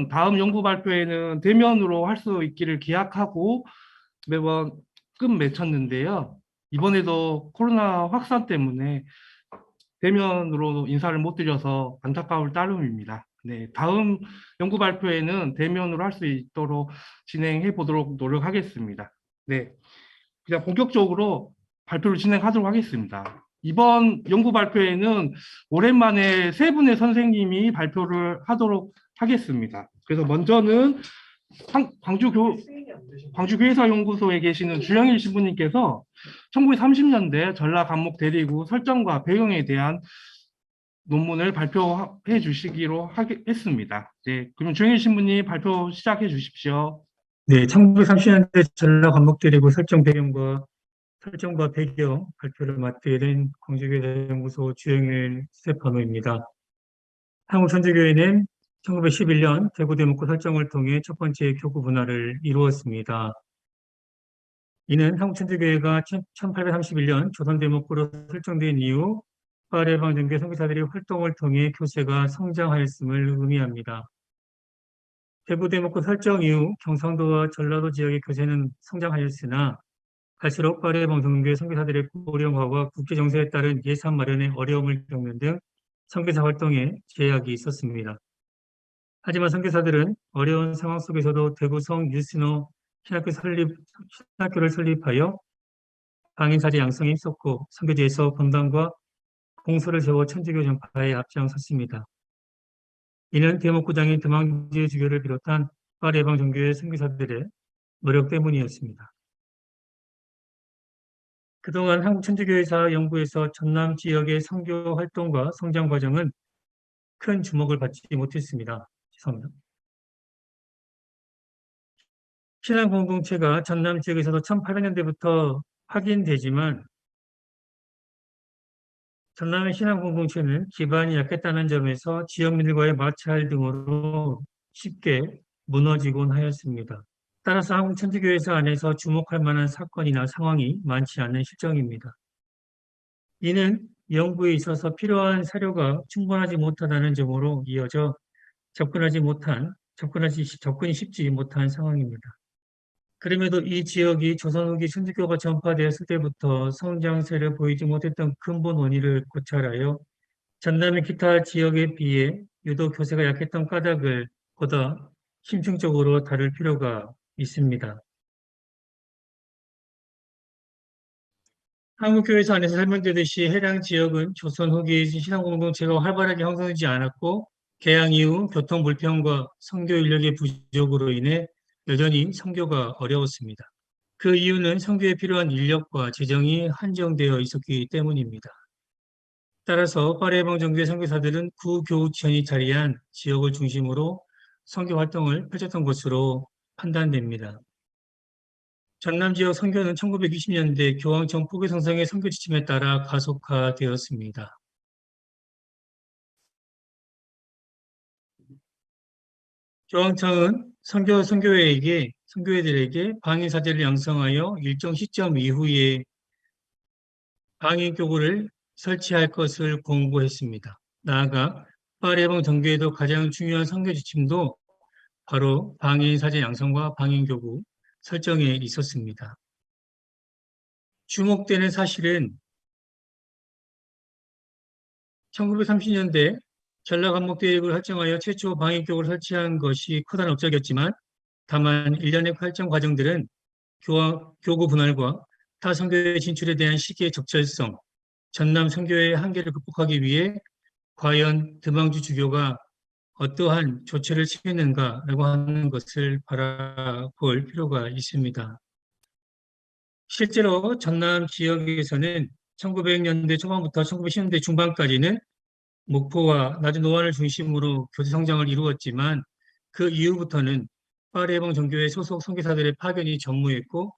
다음 연구 발표회는 대면으로 할 수 있기를 기약하고 매번 끝 맺혔는데요. 이번에도 코로나 확산 때문에 대면으로 인사를 못 드려서 안타까울 따름입니다. 네, 다음 연구 발표회는 대면으로 할 수 있도록 진행해 보도록 노력하겠습니다. 네, 그냥 본격적으로 발표를 진행하도록 하겠습니다. 이번 연구 발표회는 오랜만에 세 분의 선생님이 발표를 하도록 하겠습니다. 그래서 먼저는 광주교회사연구소에 계시는 주영일 신부님께서 1930년대 전라 감목 대리구 설정과 배경에 대한 논문을 발표해 주시기로 했습니다. 네, 그럼 주영일 신부님 발표 시작해 주십시오. 네, 1930년대 전라 감목대리구 설정과 배경 발표를 맡게 된 광주교회사연구소 주영일 스테파노입니다. 한국천주교회는 1911년 대구대목구 설정을 통해 첫 번째 교구 분할을 이루었습니다. 이는 한국천주교회가 1831년 조선대목구로 설정된 이후 파례방정교 선교사들이 활동을 통해 교세가 성장하였음을 의미합니다. 대구대목구 설정 이후 경상도와 전라도 지역의 교세는 성장하였으나 갈수록 파례방정교회 선교사들의 고령화와 국제정세에 따른 예산 마련에 어려움을 겪는 등 선교사 활동에 제약이 있었습니다. 하지만 선교사들은 어려운 상황 속에서도 대구성 유스노 신학교를 설립하여 방인사제 양성에 힘썼고 선교지에서 건당과 공소를 세워 천주교 전파에 앞장섰습니다. 이는 대목구장인 드망지의 주교를 비롯한 파례방 종교의 선교사들의 노력 때문이었습니다. 그동안 한국천주교회사 연구에서 전남 지역의 선교 활동과 성장 과정은 큰 주목을 받지 못했습니다. 죄송합니다. 신앙 공동체가 전남 지역에서도 1800년대부터 확인되지만 전남의 신앙 공동체는 기반이 약했다는 점에서 지역민들과의 마찰 등으로 쉽게 무너지곤 하였습니다. 따라서 한국천주교회사 안에서 주목할 만한 사건이나 상황이 많지 않은 실정입니다. 이는 연구에 있어서 필요한 사료가 충분하지 못하다는 점으로 이어져 접근이 쉽지 못한 상황입니다. 그럼에도 이 지역이 조선 후기 천주교가 전파되었을 때부터 성장세를 보이지 못했던 근본 원인을 고찰하여 전남의 기타 지역에 비해 유독 교세가 약했던 까닭을 보다 심층적으로 다룰 필요가 있습니다. 한국교회사 안에서 설명되듯이 해당 지역은 조선 후기 신앙공동체가 활발하게 형성되지 않았고 개항 이후 교통 불편과 선교 인력의 부족으로 인해 여전히 선교가 어려웠습니다. 그 이유는 선교에 필요한 인력과 재정이 한정되어 있었기 때문입니다. 따라서 파례방 정교회 선교사들은 구교우천이 자리한 지역을 중심으로 선교 활동을 펼쳤던 것으로 판단됩니다. 전남 지역 선교는 1920년대 교황청 포교성상의 선교 지침에 따라 가속화되었습니다. 교황청은 선교회들에게 방인사제를 양성하여 일정 시점 이후에 방인교구를 설치할 것을 공고했습니다. 나아가 파례방 정교회도 가장 중요한 선교 지침도 바로 방인사제 양성과 방인교구 설정에 있었습니다. 주목되는 사실은 1930년대 전라감목대립을 설정하여 최초 방위교구를 설치한 것이 커다란 업적이었지만 다만 일련의 발전 과정들은 교구 분할과 타 선교의 진출에 대한 시기의 적절성, 전남 선교의 한계를 극복하기 위해 과연 드망주 주교가 어떠한 조처를 취했는가라고 하는 것을 바라볼 필요가 있습니다. 실제로 전남 지역에서는 1900년대 초반부터 1910년대 중반까지는 목포와 낮은 노안을 중심으로 교제 성장을 이루었지만 그 이후부터는 파례방 정교회 소속 선교사들의 파견이 전무했고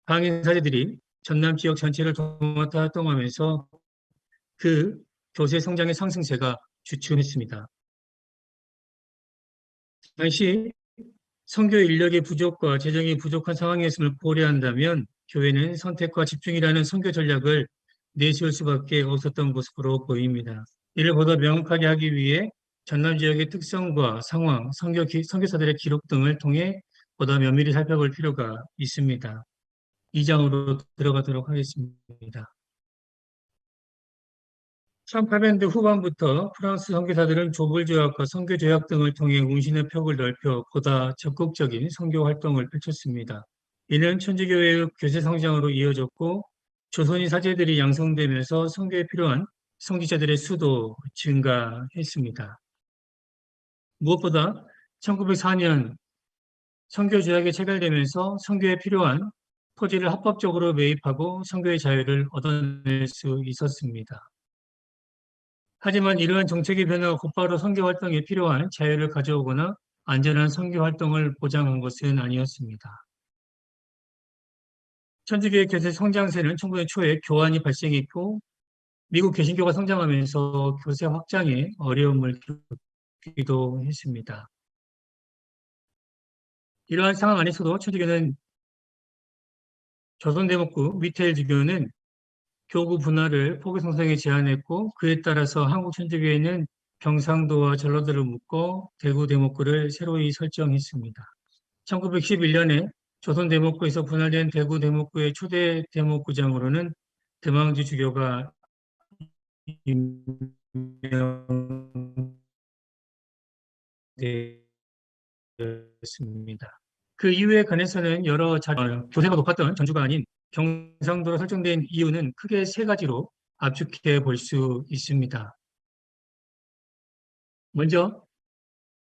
방인사제들이 전남 지역 전체를 도맡아 활동하면서 그 교세 성장의 상승세가 주춤했습니다. 당시 선교 인력의 부족과 재정이 부족한 상황이었음을 고려한다면 교회는 선택과 집중이라는 선교 전략을 내세울 수밖에 없었던 모습으로 보입니다. 이를 보다 명확하게 하기 위해 전남 지역의 특성과 상황, 선교사들의 기록 등을 통해 보다 면밀히 살펴볼 필요가 있습니다. 2장으로 들어가도록 하겠습니다. 1800년대 후반부터 프랑스 선교사들은 조불조약과 선교조약 등을 통해 운신의 벽을 넓혀 보다 적극적인 선교 활동을 펼쳤습니다. 이는 천주교회의 교세 성장으로 이어졌고 조선인 사제들이 양성되면서 선교에 필요한 선지자들의 수도 증가했습니다. 무엇보다 1904년 선교조약이 체결되면서 선교에 필요한 토지를 합법적으로 매입하고 선교의 자유를 얻어낼 수 있었습니다. 하지만 이러한 정책의 변화가 곧바로 선교 활동에 필요한 자유를 가져오거나 안전한 선교 활동을 보장한 것은 아니었습니다. 천주교의 교세 성장세는 1900년 초에 교환이 발생했고 미국 개신교가 성장하면서 교세 확장에 어려움을 겪기도 했습니다. 이러한 상황 안에서도 천주교는 조선대목구 위텔주교는 교구 분할을 포교성성에 제안했고 그에 따라서 한국 천주교회는 경상도와 전라도를 묶어 대구 대목구를 새로이 설정했습니다. 1911년에 조선 대목구에서 분할된 대구 대목구의 초대 대목구장으로는 대망주 주교가 임명되었습니다. 그 이유에 관해서는 여러 교세가 높았던 전주가 아닌 경상도로 설정된 이유는 크게 세 가지로 압축해 볼 수 있습니다. 먼저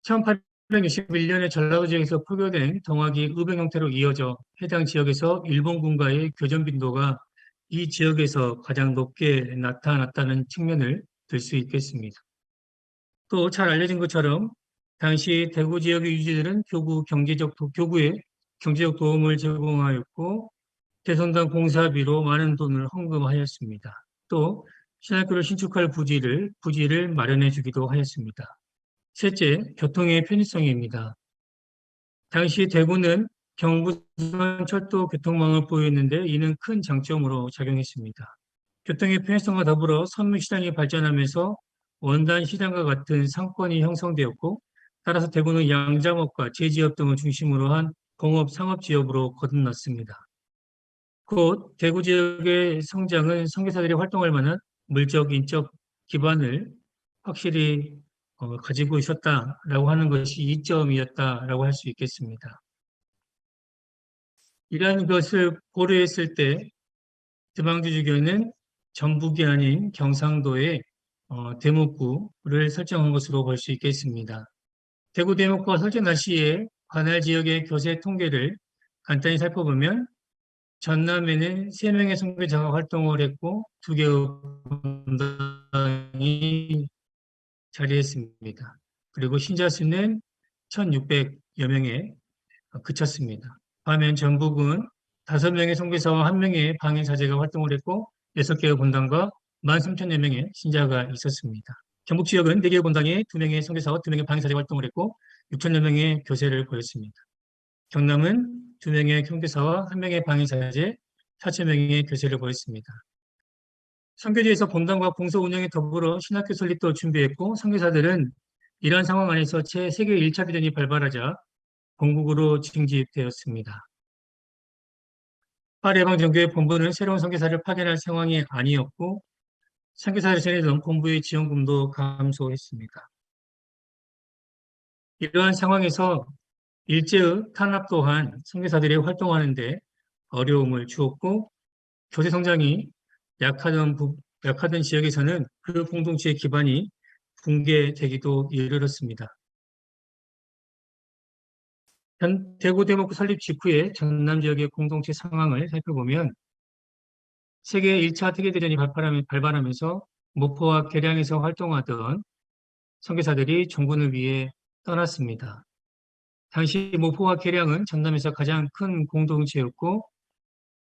1861년에 전라도 지역에서 포교된 동학이 의병 형태로 이어져 해당 지역에서 일본군과의 교전 빈도가 이 지역에서 가장 높게 나타났다는 측면을 들 수 있겠습니다. 또 잘 알려진 것처럼 당시 대구 지역의 유지들은 교구에 경제적 도움을 제공하였고 대선당 공사비로 많은 돈을 헌금하였습니다. 또 신학교를 신축할 부지를 마련해 주기도 하였습니다. 셋째, 교통의 편의성입니다. 당시 대구는 경부선 철도 교통망을 보였는데 이는 큰 장점으로 작용했습니다. 교통의 편의성과 더불어 선물시장이 발전하면서 원단 시장과 같은 상권이 형성되었고 따라서 대구는 양장업과 제지업 등을 중심으로 한 공업 상업지역으로 거듭났습니다. 곧 대구 지역의 성장은 선교사들이 활동할 만한 물적, 인적 기반을 확실히 가지고 있었다라고 하는 것이 이점이었다라고 할 수 있겠습니다. 이러한 것을 고려했을 때 대망주주교는 전북이 아닌 경상도의 대목구를 설정한 것으로 볼 수 있겠습니다. 대구 대목구가 설정한 시에 관할 지역의 교세 통계를 간단히 살펴보면 전남에는 3명의 선교사가 활동을 했고 2개의 본당이 자리했습니다. 그리고 신자 수는 1,600여 명에 그쳤습니다. 반면 전북은 5명의 선교사와 1명의 방해사제가 활동을 했고 6개의 본당과 13,000여 명의 신자가 있었습니다. 경북 지역은 4개의 본당에 2명의 선교사와 2명의 방해사제가 활동을 했고 6,000여 명의 교세를 보였습니다. 경남은 2명의 선교사와 1명의 방해사제, 4,000명의 교세를 보였습니다. 선교지에서 본당과 공소 운영에 더불어 신학교 설립도 준비했고 선교사들은 이러한 상황 안에서 세계 1차 대전이 발발하자 본국으로 징집되었습니다. 파례방정교회 본부는 새로운 선교사를 파견할 상황이 아니었고 선교사를 전해던 본부의 지원금도 감소했습니다. 이러한 상황에서 일제의 탄압 또한 선교사들이 활동하는 데 어려움을 주었고 교세 성장이 약하던 지역에서는 그 공동체의 기반이 붕괴되기도 이르렀습니다. 대구 대목구 설립 직후에 전남 지역의 공동체 상황을 살펴보면 세계 1차 세계대전이 발발하면서 목포와 계량에서 활동하던 선교사들이 종군을 위해 떠났습니다. 당시 목포와 계량은 전남에서 가장 큰 공동체였고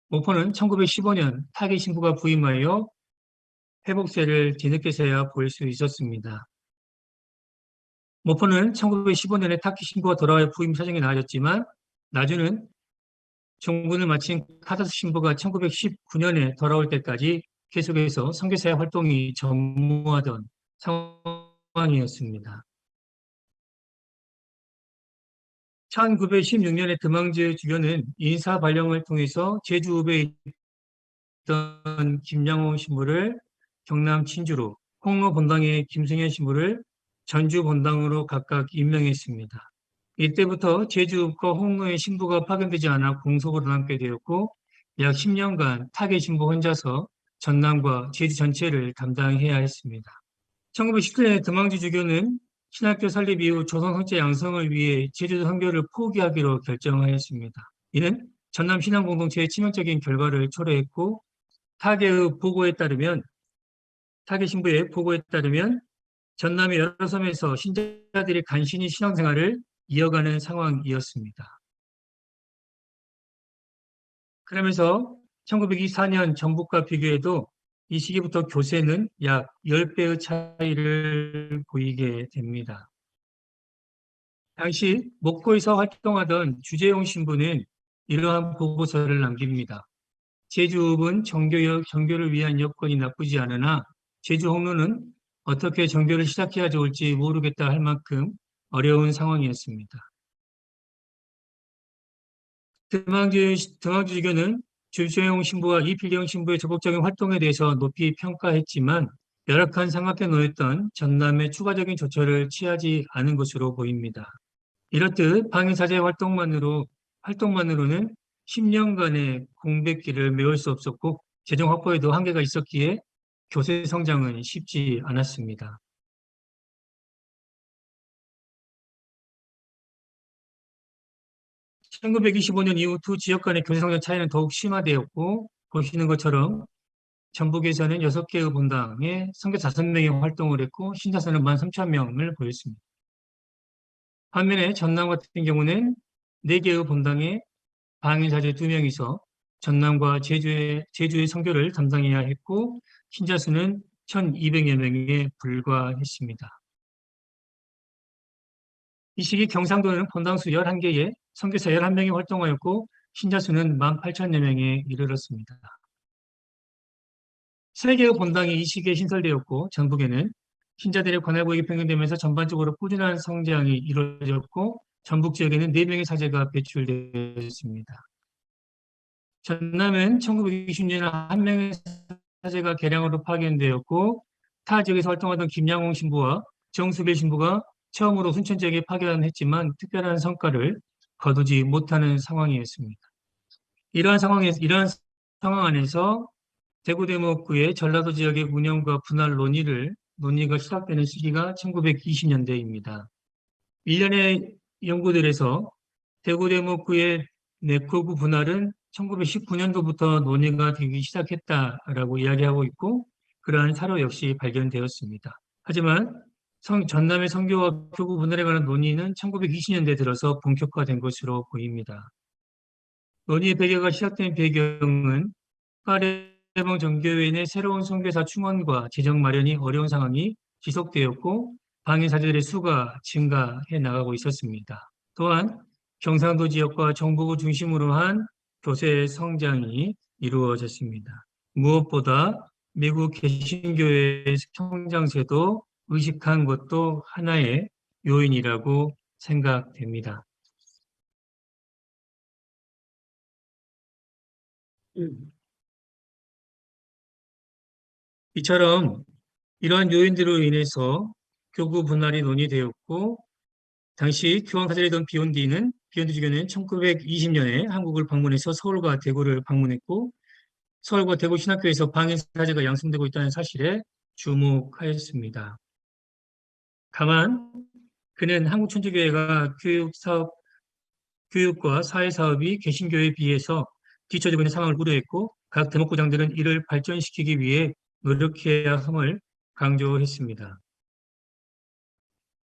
목포는 1915년 타계 신부가 부임하여 회복세를 뒤늦게서야 보일 수 있었습니다. 목포는 1915년에 타계 신부가 돌아와 부임 사정이 나아졌지만 나주는 종군을 마친 카다스 신부가 1919년에 돌아올 때까지 계속해서 선교사의 활동이 전무하던 상황이었습니다. 1916년에 드망제 주교는 인사 발령을 통해서 제주읍에 있던 김양호 신부를 경남 진주로, 홍로 본당의 김승현 신부를 전주 본당으로 각각 임명했습니다. 이때부터 제주읍과 홍로의 신부가 파견되지 않아 공석으로 남게 되었고 약 10년간 타계 신부 혼자서 전남과 제주 전체를 담당해야 했습니다. 1917년에 드망지 주교는 신학교 설립 이후 조선 헌재 양성을 위해 제주도 선교를 포기하기로 결정하였습니다. 이는 전남 신앙 공동체의 치명적인 결과를 초래했고 타계 신부의 보고에 따르면 전남의 여러 섬에서 신자들이 간신히 신앙생활을 이어가는 상황이었습니다. 그러면서 1924년 전북과 비교해도 이 시기부터 교세는 약 10배의 차이를 보이게 됩니다. 당시 목포에서 활동하던 주재용 신부는 이러한 보고서를 남깁니다. 제주읍은 정교를 위한 여건이 나쁘지 않으나 제주 홍로는 어떻게 정교를 시작해야 좋을지 모르겠다 할 만큼 어려운 상황이었습니다. 등왕주교는 주재용 신부와 이필경 신부의 적극적인 활동에 대해서 높이 평가했지만 열악한 상황에 놓였던 전남의 추가적인 조처를 취하지 않은 것으로 보입니다. 이렇듯 방해사제 활동만으로는 10년간의 공백기를 메울 수 없었고 재정 확보에도 한계가 있었기에 교세 성장은 쉽지 않았습니다. (1925년) 이후 두 지역 간의 교세 성장 차이는 더욱 심화되었고 보시는 것처럼 전북에서는 6개의 본당에 선교 5명이 활동을 했고 신자수는 13,000명을 보였습니다. 반면에 전남 같은 경우는 4개의 본당에 방해사제 2명이서 전남과 제주의 선교를 담당해야 했고 신자 수는 1,200여 명에 불과했습니다. 이 시기 경상도는 본당 수 11개에 선교사 11명이 활동하였고 신자 수는 18,000여 명에 이르렀습니다. 3개의 본당이 이 시기에 신설되었고 전북에는 신자들의 관할구역이 변경되면서 전반적으로 꾸준한 성장이 이루어졌고 전북 지역에는 4명의 사제가 배출되었습니다. 전남은 1920년에 1명의 사제가 개량으로 파견되었고 타 지역에서 활동하던 김양홍 신부와 정수배 신부가 처음으로 순천 지역에 파견했지만 특별한 성과를 거두지 못하는 상황이었습니다. 이러한 상황 안에서 대구대목구의 전라도 지역의 운영과 분할 논의가 시작되는 시기가 1920년대입니다. 일련의 연구들에서 대구대목구의 내코구 분할은 1919년도부터 논의가 되기 시작했다라고 이야기하고 있고 그러한 사료 역시 발견되었습니다. 하지만 전남의 선교와 교구 분할에 관한 논의는 1920년대 들어서 본격화된 것으로 보입니다. 논의의 배경가 시작된 배경은 파레봉 정교회 내 새로운 선교사 충원과 재정 마련이 어려운 상황이 지속되었고 방해사제들의 수가 증가해 나가고 있었습니다. 또한 경상도 지역과 정북을 중심으로 한 교세 성장이 이루어졌습니다. 무엇보다 미국 개신교회의 성장세도 의식한 것도 하나의 요인이라고 생각됩니다. 이처럼 이러한 요인들로 인해서 교구 분할이 논의되었고 당시 교황사절이던 비욘디 주교는 1920년에 한국을 방문해서 서울과 대구를 방문했고 서울과 대구 신학교에서 방해사제가 양성되고 있다는 사실에 주목하였습니다. 다만 그는 한국천주교회가 교육과 사회사업이 개신교회에 비해서 뒤처지고 있는 상황을 우려했고 각 대목구장들은 이를 발전시키기 위해 노력해야 함을 강조했습니다.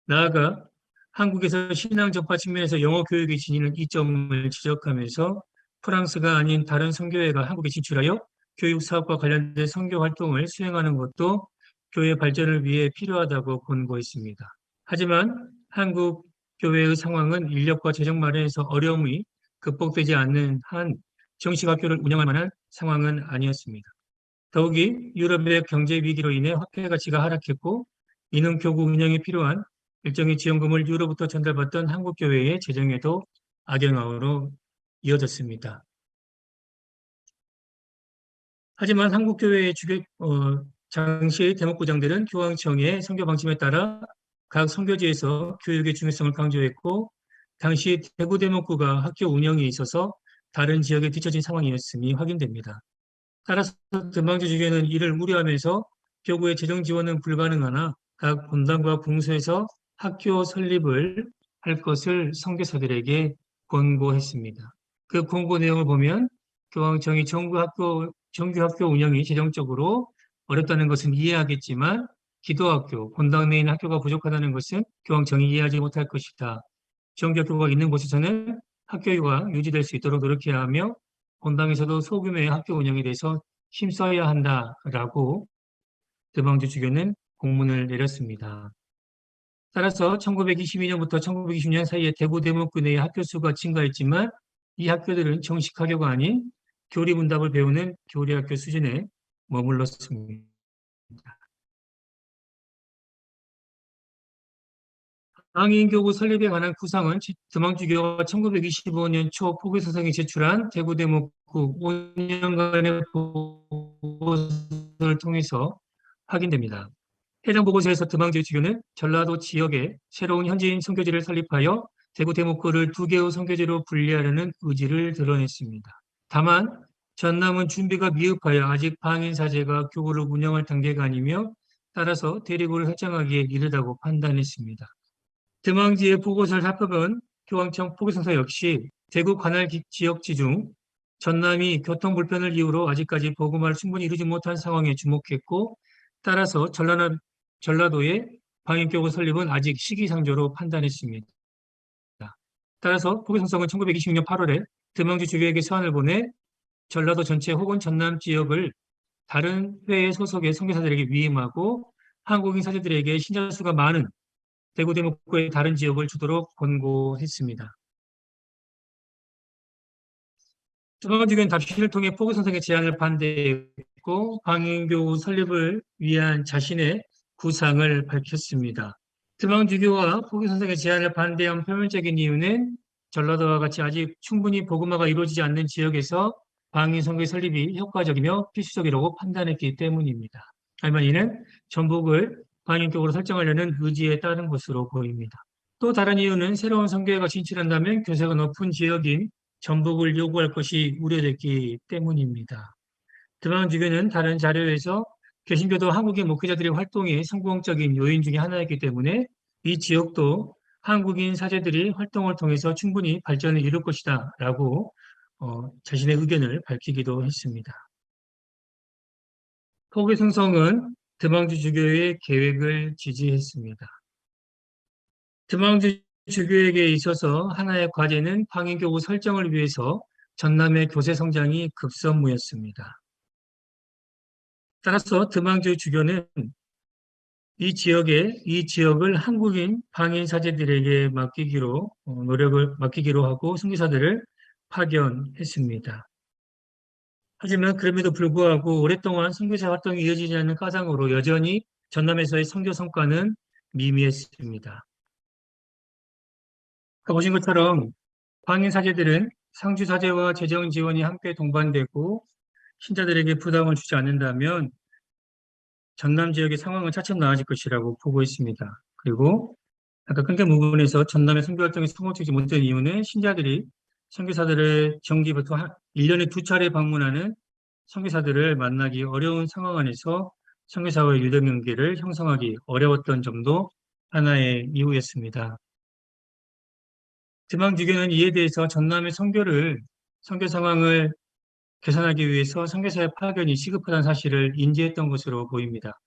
나아가 한국에서 신앙 전파 측면에서 영어 교육이 지니는 이점을 지적하면서 프랑스가 아닌 다른 선교회가 한국에 진출하여 교육 사업과 관련된 선교 활동을 수행하는 것도 교회 발전을 위해 필요하다고 권고했습니다. 하지만 한국 교회의 상황은 인력과 재정 마련에서 어려움이 극복되지 않는 한 정식 학교를 운영할 만한 상황은 아니었습니다. 더욱이 유럽의 경제 위기로 인해 화폐 가치가 하락했고 이는 교구 운영에 필요한 일정의 지원금을 유로부터 전달받던 한국교회의 재정에도 악영향으로 이어졌습니다. 하지만 한국교회의 당시 대목부장들은 교황청의 선교 방침에 따라 각 선교지에서 교육의 중요성을 강조했고, 당시 대구 대목구가 학교 운영에 있어서 다른 지역에 뒤처진 상황이었음이 확인됩니다. 따라서 금방주 주교는 이를 우려하면서 교구의 재정 지원은 불가능하나 각 본당과 공소에서 학교 설립을 할 것을 선교사들에게 권고했습니다. 그 권고 내용을 보면 교황청이 정규 학교 운영이 재정적으로 어렵다는 것은 이해하겠지만 기도학교, 본당 내인 학교가 부족하다는 것은 교황청이 이해하지 못할 것이다. 정규학교가 있는 곳에서는 학교가 유지될 수 있도록 노력해야 하며 본당에서도 소규모의 학교 운영에 대해서 힘써야 한다라고 드방주 주교는 공문을 내렸습니다. 따라서 1922년부터 1920년 사이에 대구 대목구 내의 학교 수가 증가했지만 이 학교들은 정식 학교가 아닌 교리문답을 배우는 교리학교 수준에 머물렀습니다. 항인교구 설립에 관한 구상은 드망주교가 1925년 초 포교사상에 제출한 대구 대목구 5년간의 보고서를 통해서 확인됩니다. 해당 보고서에서 드망주 주교는 전라도 지역에 새로운 현지인 선교지를 설립하여 대구 대목구를 2개의 선교지로 분리하려는 의지를 드러냈습니다. 다만 전남은 준비가 미흡하여 아직 방인 사제가 교구를 운영할 단계가 아니며 따라서 대리구를 설정하기에 이르다고 판단했습니다. 드망지의 보고서를 살펴본 교황청 포교선서 역시 대구 관할 지역지 중 전남이 교통 불편을 이유로 아직까지 복음화를 충분히 이루지 못한 상황에 주목했고, 따라서 전라도의 방인교구 설립은 아직 시기상조로 판단했습니다. 따라서 포교선서는 1926년 8월에 드망지 주교에게 서한을 보내 전라도 전체 혹은 전남 지역을 다른 회의 소속의 선교사들에게 위임하고 한국인 사제들에게 신자 수가 많은 대구 대목구의 다른 지역을 주도록 권고했습니다. 드방주교는 답시를 통해 포교 선생의 제안을 반대했고 방인교구 설립을 위한 자신의 구상을 밝혔습니다. 드방주교와 포교 선생의 제안을 반대한 표면적인 이유는 전라도와 같이 아직 충분히 복음화가 이루어지지 않는 지역에서 방인 선교의 설립이 효과적이며 필수적이라고 판단했기 때문입니다. 하지만 이는 전북을 방인격으로 설정하려는 의지에 따른 것으로 보입니다. 또 다른 이유는 새로운 선교회가 진출한다면 교세가 높은 지역인 전북을 요구할 것이 우려됐기 때문입니다. 드방주교는 다른 자료에서 개신교도 한국인 목회자들의 활동이 성공적인 요인 중에 하나였기 때문에 이 지역도 한국인 사제들이 활동을 통해서 충분히 발전을 이룰 것이다 라고 자신의 의견을 밝히기도 했습니다. 포교 생성은 드방주 주교의 계획을 지지했습니다. 드방주 주교에게 있어서 하나의 과제는 방인교구 설정을 위해서 전남의 교세 성장이 급선무였습니다. 따라서 드방주 주교는 이 지역을 한국인 방인 사제들에게 맡기기로 하고 선교사들을 파견했습니다. 하지만 그럼에도 불구하고 오랫동안 선교사 활동이 이어지지 않는 까닭으로 여전히 전남에서의 선교 성과는 미미했습니다. 아까 보신 것처럼 방인 사제들은 상주 사제와 재정 지원이 함께 동반되고 신자들에게 부담을 주지 않는다면 전남 지역의 상황은 차츰 나아질 것이라고 보고 있습니다. 그리고 아까 끊긴 부분에서 전남의 선교 활동이 성공적이지 못한 이유는 신자들이 선교사들의 정기부터 1년에 2차례 방문하는 선교사들을 만나기 어려운 상황 안에서 선교사와의 유대 관계를 형성하기 어려웠던 점도 하나의 이유였습니다. 드망주교는 이에 대해서 전남의 선교 상황을 개선하기 위해서 선교사의 파견이 시급하다는 사실을 인지했던 것으로 보입니다.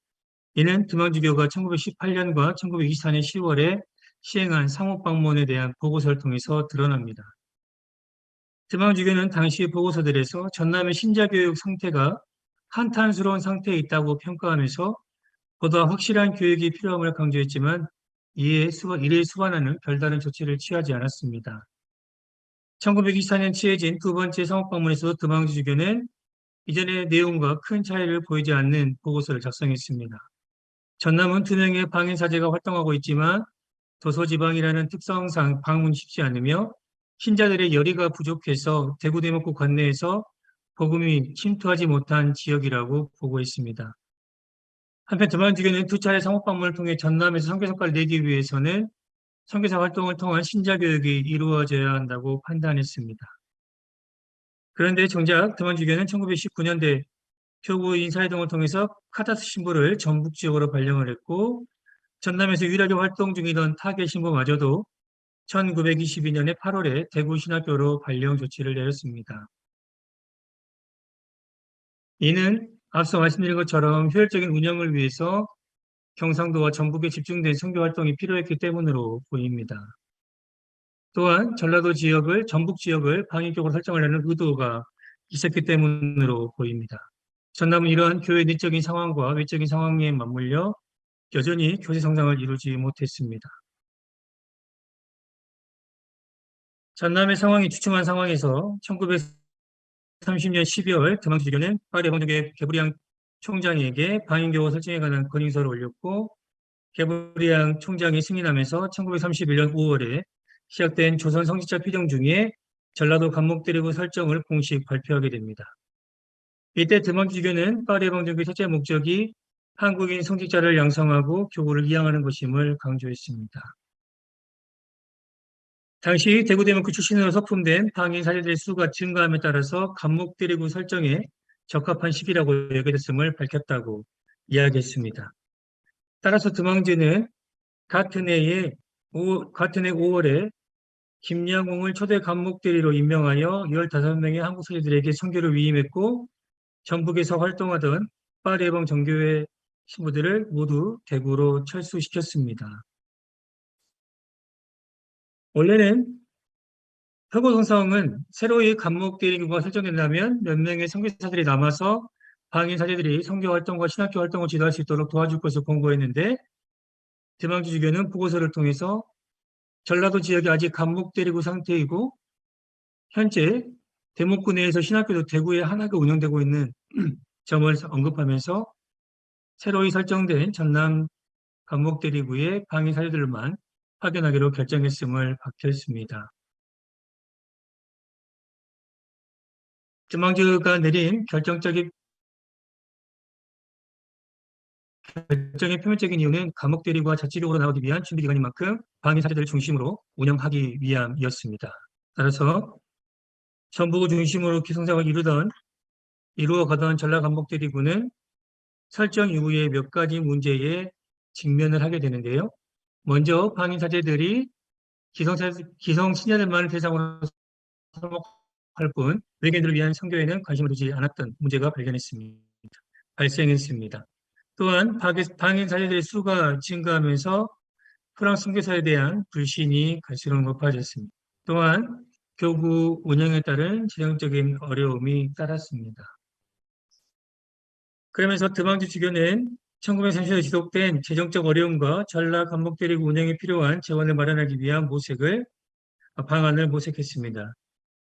이는 드망주교가 1918년과 1924년 10월에 시행한 상옥 방문에 대한 보고서를 통해서 드러납니다. 드망주교는 당시 보고서들에서 전남의 신자교육 상태가 한탄스러운 상태에 있다고 평가하면서 보다 확실한 교육이 필요함을 강조했지만 이에 수반하는 별다른 조치를 취하지 않았습니다. 1924년 취해진 두 번째 상옥방문에서 드망주교는 이전의 내용과 큰 차이를 보이지 않는 보고서를 작성했습니다. 전남은 2명의 방인 사제가 활동하고 있지만 도서지방이라는 특성상 방문이 쉽지 않으며 신자들의 열의가 부족해서 대구대목구 관내에서 복음이 침투하지 못한 지역이라고 보고 있습니다. 한편 드만주교는 두 차례 사목 방문을 통해 전남에서 선교 성과를 내기 위해서는 선교사 활동을 통한 신자 교육이 이루어져야 한다고 판단했습니다. 그런데 정작 드만주교는 1919년대 표구 인사이동을 통해서 카타스 신부를 전북 지역으로 발령을 했고 전남에서 유일하게 활동 중이던 타계 신부마저도 1922년에 8월에 대구 신학교로 발령 조치를 내렸습니다. 이는 앞서 말씀드린 것처럼 효율적인 운영을 위해서 경상도와 전북에 집중된 선교 활동이 필요했기 때문으로 보입니다. 또한 전라도 지역을 전북 지역을 방위격으로 설정하려는 의도가 있었기 때문으로 보입니다. 전남은 이러한 교회 내적인 상황과 외적인 상황에 맞물려 여전히 교세 성장을 이루지 못했습니다. 전남의 상황이 주춤한 상황에서 1930년 12월 드망주교는 파리 해방정교회 개부리양 총장에게 방위교 설정에 관한 건의서를 올렸고 개부리양 총장이 승인하면서 1931년 5월에 시작된 조선 성직자 필용 중에 전라도 감목대리구 설정을 공식 발표하게 됩니다. 이때 드망주교는 파리 해방정교의 첫째 목적이 한국인 성직자를 양성하고 교구를 이양하는 것임을 강조했습니다. 당시 대구대문구 출신으로 서품된 방위 사제들의 수가 증가함에 따라서 감목대리구 설정에 적합한 시기라고 여겨졌음을 밝혔다고 이야기했습니다. 따라서 드망제는 같은 해 5월에 김양홍을 초대 감목대리로 임명하여 15명의 한국 사제들에게 선교를 위임했고 전북에서 활동하던 파리 해방 정교회 신부들을 모두 대구로 철수시켰습니다. 원래는 표고성성은 새로이 감목대리구가 설정된다면 몇 명의 선교사들이 남아서 방위 사제들이 선교 활동과 신학교 활동을 지도할 수 있도록 도와줄 것을 권고했는데 대망주교는 보고서를 통해서 전라도 지역이 아직 감목대리구 상태이고 현재 대목구 내에서 신학교도 대구에 하나가 운영되고 있는 점을 언급하면서 새로이 설정된 전남 감목대리구의 방위 사제들만 파견하기로 결정했음을 박혔습니다. 드망주가 내린 결정의 표면적인 이유는 감목대리구가 자치력으로 나오기 위한 준비기간인 만큼 방위 사제들을 중심으로 운영하기 위함이었습니다. 따라서 전북을 중심으로 기성장을 이루어가던 전라감목대리구는 설정 이후에 몇 가지 문제에 직면을 하게 되는데요. 먼저 방위 사제들이 기성 신자들만을 대상으로 할 뿐 외계인들을 위한 선교에는 관심을 두지 않았던 문제가 발생했습니다. 또한 방인 사제들의 수가 증가하면서 프랑스 선교사에 대한 불신이 갈수록 높아졌습니다. 또한 교구 운영에 따른 재정적인 어려움이 따랐습니다. 그러면서 드망주 주교는 1930년에 지속된 재정적 어려움과 전라 감목대리구 운영에 필요한 재원을 마련하기 위한 방안을 모색했습니다.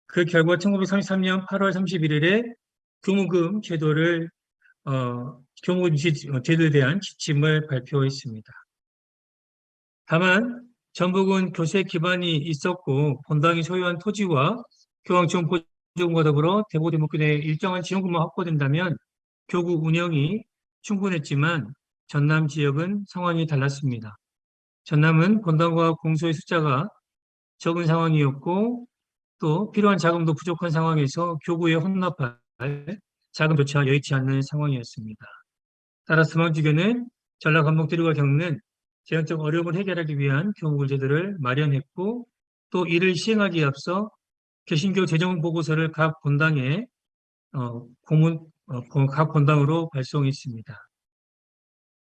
그 결과 1933년 8월 31일에 교무금 제도에 대한 지침을 발표했습니다. 다만 전북은 교세 기반이 있었고 본당이 소유한 토지와 교황청 보조금과 더불어 대구대목교 내에 일정한 지원금만 확보된다면 교구 운영이 충분했지만 전남 지역은 상황이 달랐습니다. 전남은 본당과 공소의 숫자가 적은 상황이었고 또 필요한 자금도 부족한 상황에서 교구에 혼납할 자금조차 여의치 않는 상황이었습니다. 따라서 드망주교는 전라감목대리구가 겪는 재정적 어려움을 해결하기 위한 교무글 제도를 마련했고 또 이를 시행하기에 앞서 개신교 재정보고서를 각 본당에 각 본당으로 발송했습니다.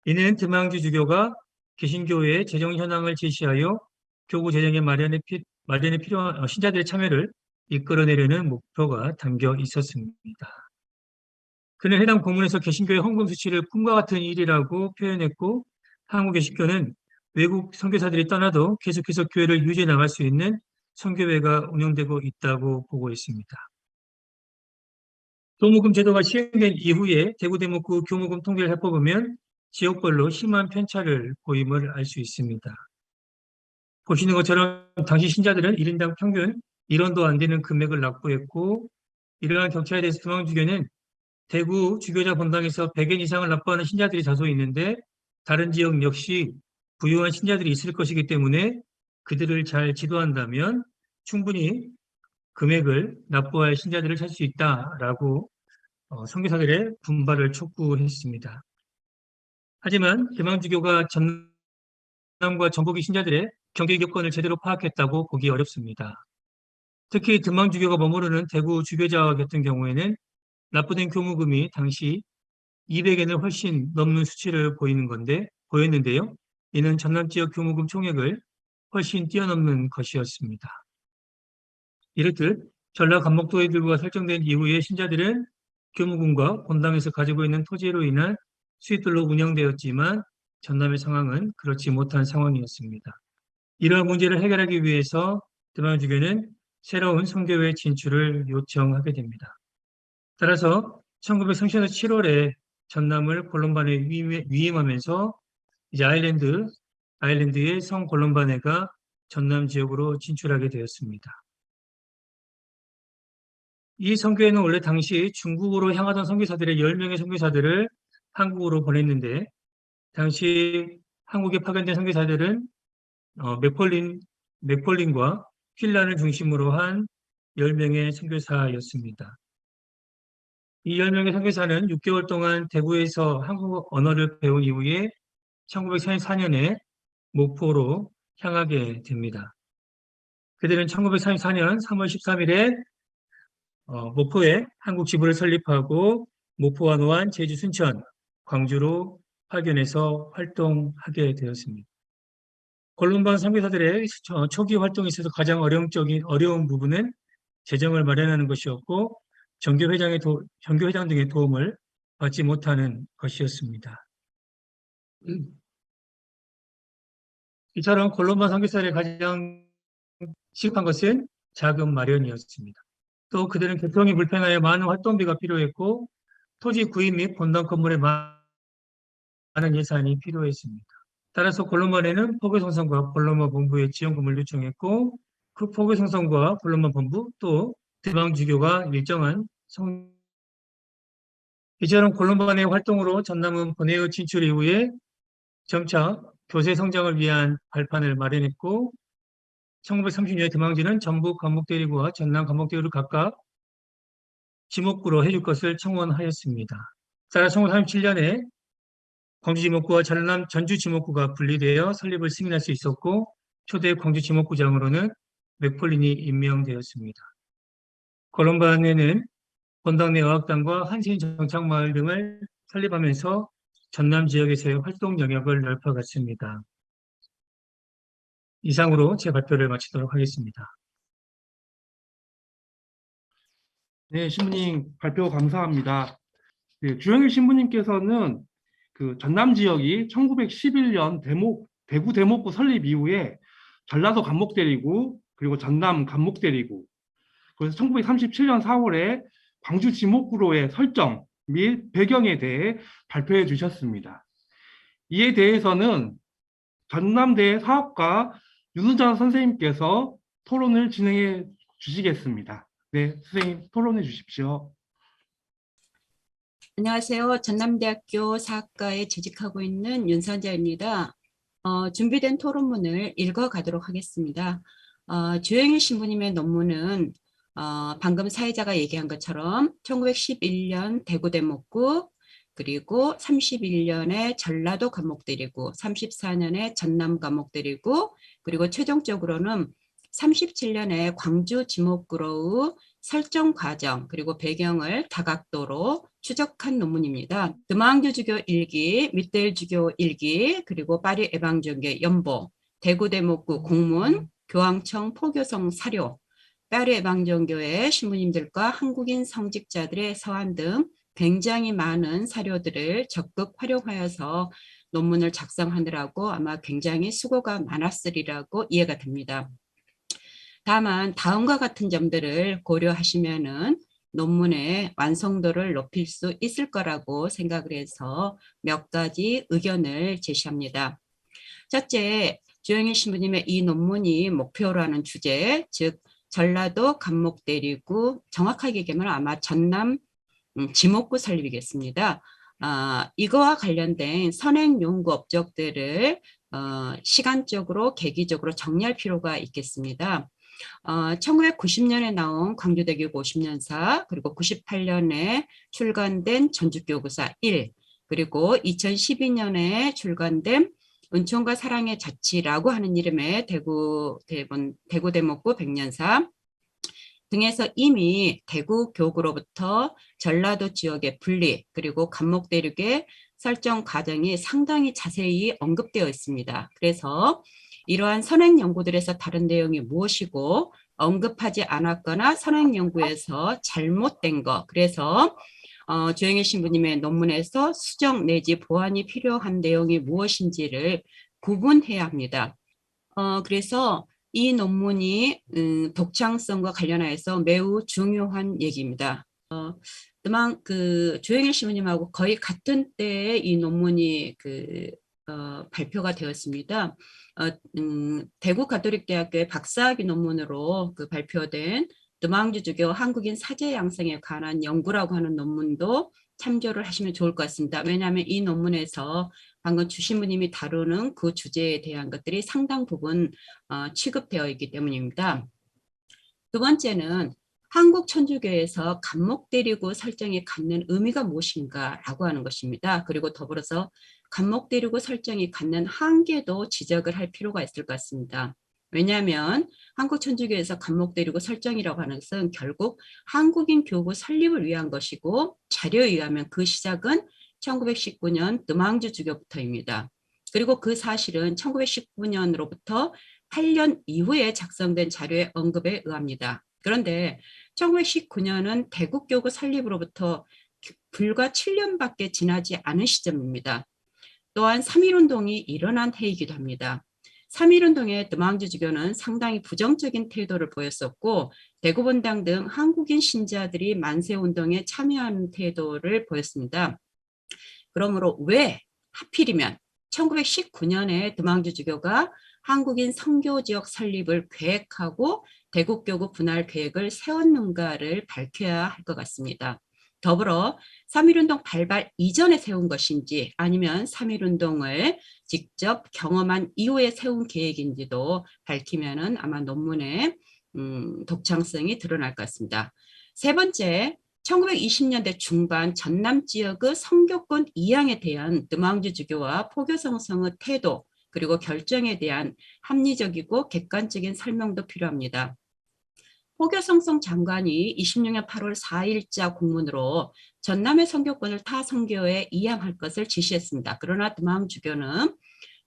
이는 드망주 주교가 개신교의 재정 현황을 제시하여 교구 재정의 마련에 필요한 신자들의 참여를 이끌어내려는 목표가 담겨 있었습니다. 그는 해당 공문에서 개신교의 헌금 수치를 꿈과 같은 일이라고 표현했고 한국 개신교는 외국 선교사들이 떠나도 계속해서 교회를 유지해 나갈 수 있는 선교회가 운영되고 있다고 보고 있습니다. 교무금 제도가 시행된 이후에 대구대목구 교무금 통계를 살펴보면 지역별로 심한 편차를 보임을 알 수 있습니다. 보시는 것처럼 당시 신자들은 1인당 평균 1원도 안 되는 금액을 납부했고, 이러한 경찰에 대해서 중앙주교는 대구 주교자 본당에서 100엔 이상을 납부하는 신자들이 다수 있는데 다른 지역 역시 부유한 신자들이 있을 것이기 때문에 그들을 잘 지도한다면 충분히 금액을 납부할 신자들을 찾을 수 있다라고 선교사들의 분발을 촉구했습니다. 하지만 대망주교가 전남과 전북의 신자들의 경제 여건을 제대로 파악했다고 보기 어렵습니다. 특히 대망주교가 머무르는 대구 주교자 같은 경우에는 납부된 교무금이 당시 200엔을 훨씬 넘는 수치를 보였는데요. 이는 전남 지역 교무금 총액을 훨씬 뛰어넘는 것이었습니다. 이렇듯 전라 감목도의들과 설정된 이후에 신자들은 교무금과 본당에서 가지고 있는 토지로 인한 수입들로 운영되었지만 전남의 상황은 그렇지 못한 상황이었습니다. 이러한 문제를 해결하기 위해서 대망주교는 새로운 선교회 진출을 요청하게 됩니다. 따라서 1930년 7월에 전남을 콜롬바네에 위임하면서 이제 아일랜드의 성 콜롬바네가 전남 지역으로 진출하게 되었습니다. 이 선교회는 원래 당시 중국으로 향하던 선교사들의 10명의 선교사들을 한국으로 보냈는데 당시 한국에 파견된 선교사들은 맥폴린과 퀼란을 중심으로 한 10명의 선교사였습니다. 이 10명의 선교사는 6개월 동안 대구에서 한국 언어를 배운 이후에 1944년에 목포로 향하게 됩니다. 그들은 1944년 3월 13일에 목포에 한국 지부를 설립하고 목포와 노안, 제주, 순천, 광주로 파견해서 활동하게 되었습니다. 콜롬바 선교사들의 초기 활동에 있어서 가장 어려운 부분은 재정을 마련하는 것이었고 전교회장 등의 도움을 받지 못하는 것이었습니다. 이처럼 콜롬바 선교사들의 가장 시급한 것은 자금 마련이었습니다. 또 그들은 교통이 불편하여 많은 활동비가 필요했고 토지 구입 및 본당 건물에 많은 예산이 필요했습니다. 따라서 콜롬바에는 포교성성과 콜롬바 본부에 지원금을 요청했고 그 포교성성과 콜롬바 본부 또 대방주교가 일정한 이처럼 콜롬바 내 활동으로 전남은 본회의 진출 이후에 점차 교세 성장을 위한 발판을 마련했고 1930년에 대망지는 전북 감목대리구와 전남 감목대리구를 각각 지목구로 해줄 것을 청원하였습니다. 따라 1937년에 광주지목구와 전남 전주지목구가 분리되어 설립을 승인할 수 있었고 초대 광주지목구장으로는 맥폴린이 임명되었습니다. 콜롬바에는 본당 내 어학당과 한신 정착마을 등을 설립하면서 전남 지역에서의 활동 영역을 넓혀갔습니다. 이상으로 제 발표를 마치도록 하겠습니다. 네, 신부님 발표 감사합니다. 네, 주영일 신부님께서는 그 전남 지역이 1911년 대구 대목구 설립 이후에 전라도 감목대리구 그리고 전남 감목대리구 그래서 1937년 4월에 광주 지목구로의 설정 및 배경에 대해 발표해 주셨습니다. 이에 대해서는 전남대 사학과 윤은자 선생님께서 토론을 진행해 주시겠습니다. 네, 선생님 토론해 주십시오. 안녕하세요. 전남대학교 사학과에 재직하고 있는 윤선자입니다. 준비된 토론문을 읽어가도록 하겠습니다. 주영일 신부님의 논문은 방금 사회자가 얘기한 것처럼 1911년 대구 대목구 그리고 31년에 전라도 감목대리구, 34년에 전남 감목대리구 그리고 최종적으로는 37년에 광주 지목구로의 설정 과정 그리고 배경을 다각도로 추적한 논문입니다. 드망주주교 일기, 밑델주교 일기, 그리고 파리 에방전교 연보, 대구 대목구 공문, 교황청 포교성 사료, 파리 에방전교회 신부님들과 한국인 성직자들의 서한 등 굉장히 많은 사료들을 적극 활용하여서 논문을 작성하느라고 아마 굉장히 수고가 많았으리라고 이해가 됩니다. 다만 다음과 같은 점들을 고려하시면은 논문의 완성도를 높일 수 있을 거라고 생각을 해서 몇 가지 의견을 제시합니다. 첫째, 주영일 신부님의 이 논문이 목표로 하는 주제, 즉 전라도 감목대리구, 정확하게 얘기하면 아마 전남 지목구 설립이겠습니다. 이거와 관련된 선행 연구 업적들을 시간적으로 계기적으로 정리할 필요가 있겠습니다. 1990년에 나온 광주대교육 50년사, 그리고 98년에 출간된 전주교구사 1, 그리고 2012년에 출간된 은총과 사랑의 자치라고 하는 이름의 대구대목구 백년사 등에서 이미 대구 교구로부터 전라도 지역의 분리, 그리고 감목대륙의 설정 과정이 상당히 자세히 언급되어 있습니다. 그래서 이러한 선행 연구들에서 다른 내용이 무엇이고 언급하지 않았거나 선행 연구에서 잘못된 거, 그래서 조영일 신부님의 논문에서 수정 내지 보완이 필요한 내용이 무엇인지를 구분해야 합니다. 그래서 이 논문이 독창성과 관련해서 매우 중요한 얘기입니다. 조영일 신부님하고 거의 같은 때에 이 논문이 발표가 되었습니다. 대구 가톨릭대학교의 박사학위 논문으로 발표된 드망주주교 한국인 사제 양성에 관한 연구라고 하는 논문도 참조를 하시면 좋을 것 같습니다. 왜냐하면 이 논문에서 방금 주신부님이 다루는 그 주제에 대한 것들이 상당 부분 취급되어 있기 때문입니다. 두 번째는 한국 천주교에서 감목대리구 설정이 갖는 의미가 무엇인가라고 하는 것입니다. 그리고 더불어서 감목대리구 설정이 갖는 한계도 지적을 할 필요가 있을 것 같습니다. 왜냐하면 한국 천주교에서 감목대리구 설정이라고 하는 것은 결국 한국인 교구 설립을 위한 것이고, 자료에 의하면 그 시작은 1919년 드망주 주교부터입니다. 그리고 그 사실은 1919년으로부터 8년 이후에 작성된 자료의 언급에 의합니다. 그런데 1919년은 대국교구 설립으로부터 불과 7년밖에 지나지 않은 시점입니다. 또한 3.1운동이 일어난 해이기도 합니다. 3.1운동의 드망주주교는 상당히 부정적인 태도를 보였었고, 대구본당 등 한국인 신자들이 만세운동에 참여하는 태도를 보였습니다. 그러므로 왜 하필이면 1919년에 드망주주교가 한국인 선교지역 설립을 계획하고 대국교구 분할 계획을 세웠는가를 밝혀야 할 것 같습니다. 더불어 3.1운동 발발 이전에 세운 것인지 아니면 3.1운동을 직접 경험한 이후에 세운 계획인지도 밝히면은 아마 논문의 독창성이 드러날 것 같습니다. 세 번째, 1920년대 중반 전남 지역의 선교권 이양에 대한 드망주 주교와 포교성성의 태도, 그리고 결정에 대한 합리적이고 객관적인 설명도 필요합니다. 포교성성 장관이 26년 8월 4일자 공문으로 전남의 선교권을 타 선교에 이양할 것을 지시했습니다. 그러나 드망주교는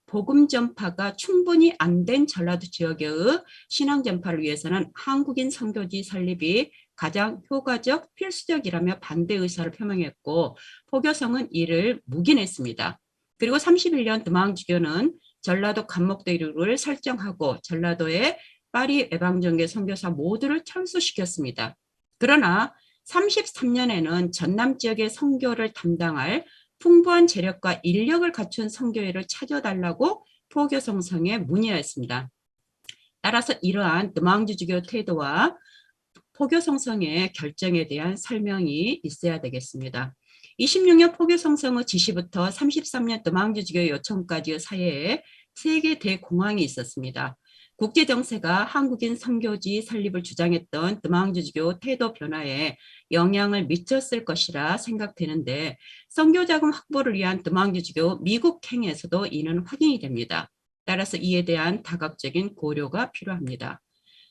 복음 전파가 충분히 안 된 전라도 지역의 신앙 전파를 위해서는 한국인 선교지 설립이 가장 효과적, 필수적이라며 반대 의사를 표명했고, 포교성은 이를 묵인했습니다. 그리고 31년 드망주교는 전라도 감목대륙을 설정하고 전라도의 파리 외방정교 선교사 모두를 철수시켰습니다. 그러나 33년에는 전남 지역의 선교를 담당할 풍부한 재력과 인력을 갖춘 선교회를 찾아달라고 포교성성에 문의하였습니다. 따라서 이러한 드망주주교 태도와 포교성성의 결정에 대한 설명이 있어야 되겠습니다. 26년 포교성성의 지시부터 33년 드망주주교 요청까지의 사이에 세계 대공황이 있었습니다. 국제정세가 한국인 선교지 설립을 주장했던 드망주주교 태도 변화에 영향을 미쳤을 것이라 생각되는데, 선교자금 확보를 위한 드망주주교 미국행에서도 이는 확인이 됩니다. 따라서 이에 대한 다각적인 고려가 필요합니다.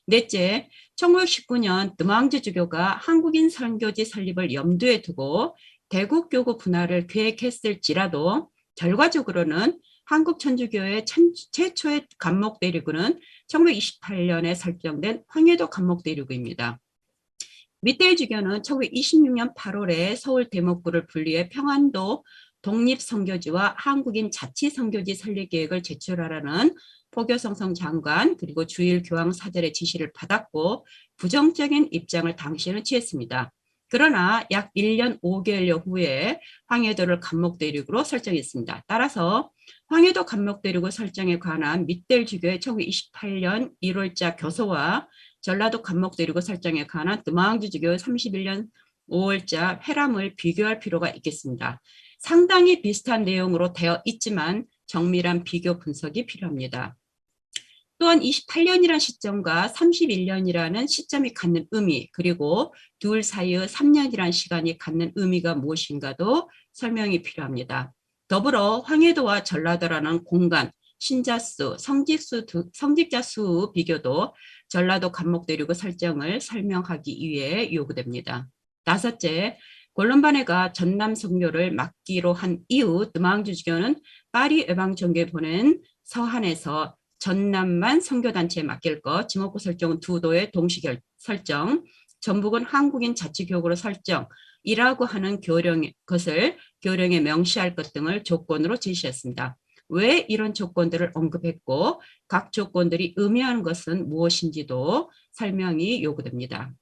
넷째, 1919년 드망주주교가 한국인 선교지 설립을 염두에 두고 대국교구 분할을 계획했을지라도 결과적으로는 한국 천주교의 최초의 감목대리구는 1928년에 설정된 황해도 감목대리구입니다. 밑대주교는 1926년 8월에 서울 대목구를 분리해 평안도 독립선교지와 한국인 자치선교지 설립 계획을 제출하라는 포교성성 장관 그리고 주일 교황 사절의 지시를 받았고, 부정적인 입장을 당시에는 취했습니다. 그러나 약 1년 5개월여 후에 황해도를 감목대륙으로 설정했습니다. 따라서 황해도 감목대륙 설정에 관한 밑댈 주교의 1928년 1월자 교서와 전라도 감목대리구 설정에 관한 드망주주교 31년 5월자 회람을 비교할 필요가 있겠습니다. 상당히 비슷한 내용으로 되어 있지만 정밀한 비교 분석이 필요합니다. 또한 28년이라는 시점과 31년이라는 시점이 갖는 의미, 그리고 둘 사이의 3년이라는 시간이 갖는 의미가 무엇인가도 설명이 필요합니다. 더불어 황해도와 전라도라는 공간, 신자수, 성직자 수 비교도 전라도 감목대리구 설정을 설명하기 위해 요구됩니다. 다섯째, 권론반회가 전남 선교를 맡기로 한 이후 드망주교는 파리 외방정교에 보낸 서한에서 전남만 선교단체에 맡길 것, 지목구 설정은 두 도의 동시 설정, 전북은 한국인 자치교구로 설정이라고 하는 것을 교령에 명시할 것 등을 조건으로 제시했습니다. 왜 이런 조건들을 언급했고 각 조건들이 의미하는 것은 무엇인지도 설명이 요구됩니다.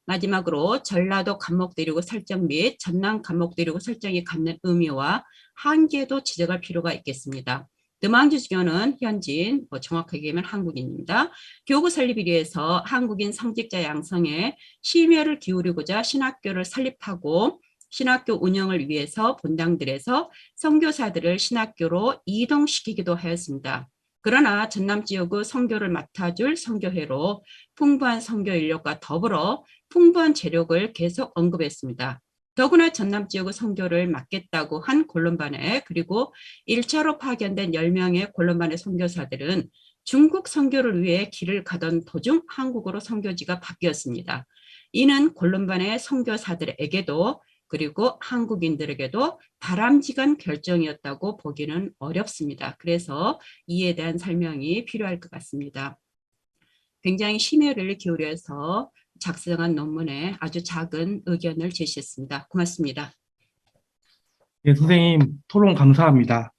마지막으로 전라도 감목대리구 설정 및 전남 감목대리구 설정이 갖는 의미와 한계도 지적할 필요가 있겠습니다. 드망주교는 현지인, 정확하게 얘기하면 한국인입니다. 교구 설립을 위해서 한국인 성직자 양성에 심혈을 기울이고자 신학교를 설립하고 신학교 운영을 위해서 본당들에서 선교사들을 신학교로 이동시키기도 하였습니다. 그러나 전남 지역의 선교를 맡아줄 선교회로 풍부한 선교 인력과 더불어 풍부한 재력을 계속 언급했습니다. 더구나 전남 지역의 선교를 맡겠다고 한 권론반회, 그리고 1차로 파견된 10명의 권론반회 선교사들은 중국 선교를 위해 길을 가던 도중 한국으로 선교지가 바뀌었습니다. 이는 권론반회 선교사들에게도 그리고 한국인들에게도 바람직한 결정이었다고 보기는 어렵습니다. 그래서 이에 대한 설명이 필요할 것 같습니다. 굉장히 심혈을 기울여서 작성한 논문에 아주 작은 의견을 제시했습니다. 고맙습니다. 네, 선생님 토론 감사합니다.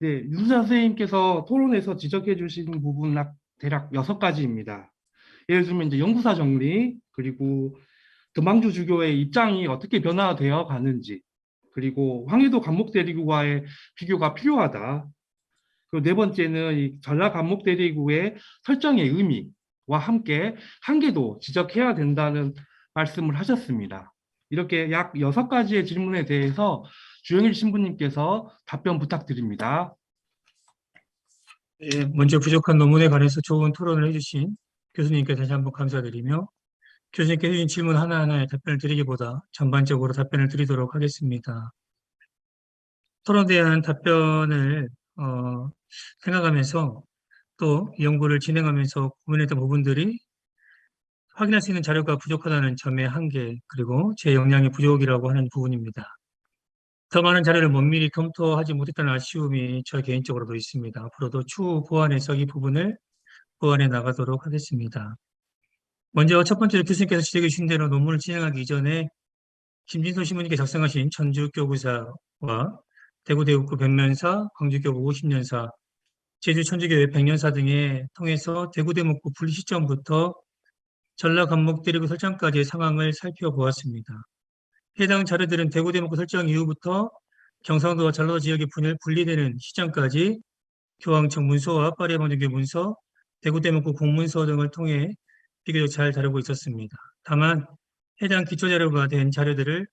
네, 윤수자 선생님께서 토론에서 지적해 주신 부분은 대략 6가지입니다. 예를 들면 이제 연구사 정리, 그리고 금방주 주교의 입장이 어떻게 변화되어 가는지, 그리고 황해도 감목대리구와의 비교가 필요하다. 그리고 네 번째는 이 전라 감목대리구의 설정의 의미와 함께 한계도 지적해야 된다는 말씀을 하셨습니다. 이렇게 약 6가지의 질문에 대해서 주영일 신부님께서 답변 부탁드립니다. 예, 먼저 부족한 논문에 관해서 좋은 토론을 해주신 교수님께 다시 한번 감사드리며 교수님께 해주신 질문 하나하나에 답변을 드리기보다 전반적으로 답변을 드리도록 하겠습니다. 토론에 대한 답변을 생각하면서 또 연구를 진행하면서 고민했던 부분들이 확인할 수 있는 자료가 부족하다는 점의 한계, 그리고 제 역량의 부족이라고 하는 부분입니다. 더 많은 자료를 면밀히 검토하지 못했다는 아쉬움이 저 개인적으로도 있습니다. 앞으로도 추후 보완해서 이 부분을 보완해 나가도록 하겠습니다. 먼저 첫 번째로 교수님께서 지적해 주신 대로 논문을 진행하기 이전에 김진선 신부님께 작성하신 천주교구사와 대구대국구 백면사, 광주교구 50년사, 제주 천주교회 100년사 등에 통해서 대구대목구 분리 시점부터 전라감목대리구 설정까지의 상황을 살펴보았습니다. 해당 자료들은 대구대목구 설정 이후부터 경상도와 전라도 지역의 분리되는 시점까지 교황청 문서와 파리해방정교 문서, 대구대목구 공문서 등을 통해 비교적 잘 다루고 있었습니다. 다만 해당 기초자료가 된 자료들을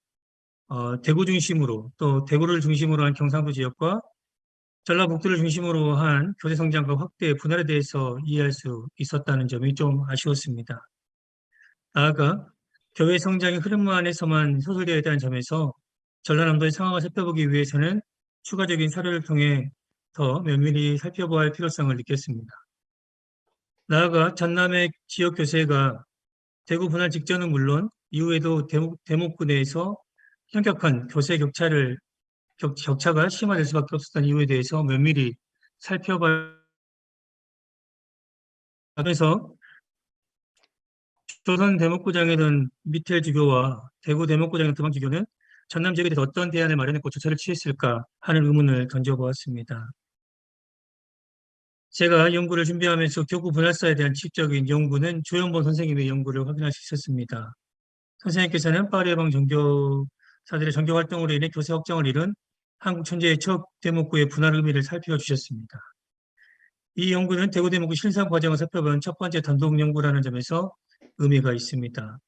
대구 중심으로 또 대구를 중심으로 한 경상도 지역과 전라북도를 중심으로 한 교대 성장과 확대 분할에 대해서 이해할 수 있었다는 점이 좀 아쉬웠습니다. 나아가 교회 성장의 흐름 안에서만 소설되어 있다는 점에서 전라남도의 상황을 살펴보기 위해서는 추가적인 사료를 통해 더 면밀히 살펴봐야 할 필요성을 느꼈습니다. 나아가 전남의 지역 교세가 대구 분할 직전은 물론 이후에도 대목구 내에서 현격한 교세 격차가 심화될 수밖에 없었던 이유에 대해서 면밀히 살펴봐야 하면서 조선 대목구장이던 미텔 주교와 대구 대목구장이던 드방 주교는 전남 지역에 대해서 어떤 대안을 마련했고 조처를 취했을까 하는 의문을 던져보았습니다. 제가 연구를 준비하면서 교구 분할사에 대한 지적인 연구는 조현본 선생님의 연구를 확인할 수 있었습니다. 선생님께서는 파리해방 정교사들의 정교 활동으로 인해 교세 확장을 이룬 한국 천재의 첫 대목구의 분할 의미를 살펴주셨습니다. 이 연구는 대구대목구 실상 과정을 살펴본 첫 번째 단독 연구라는 점에서 의미가 있습니다.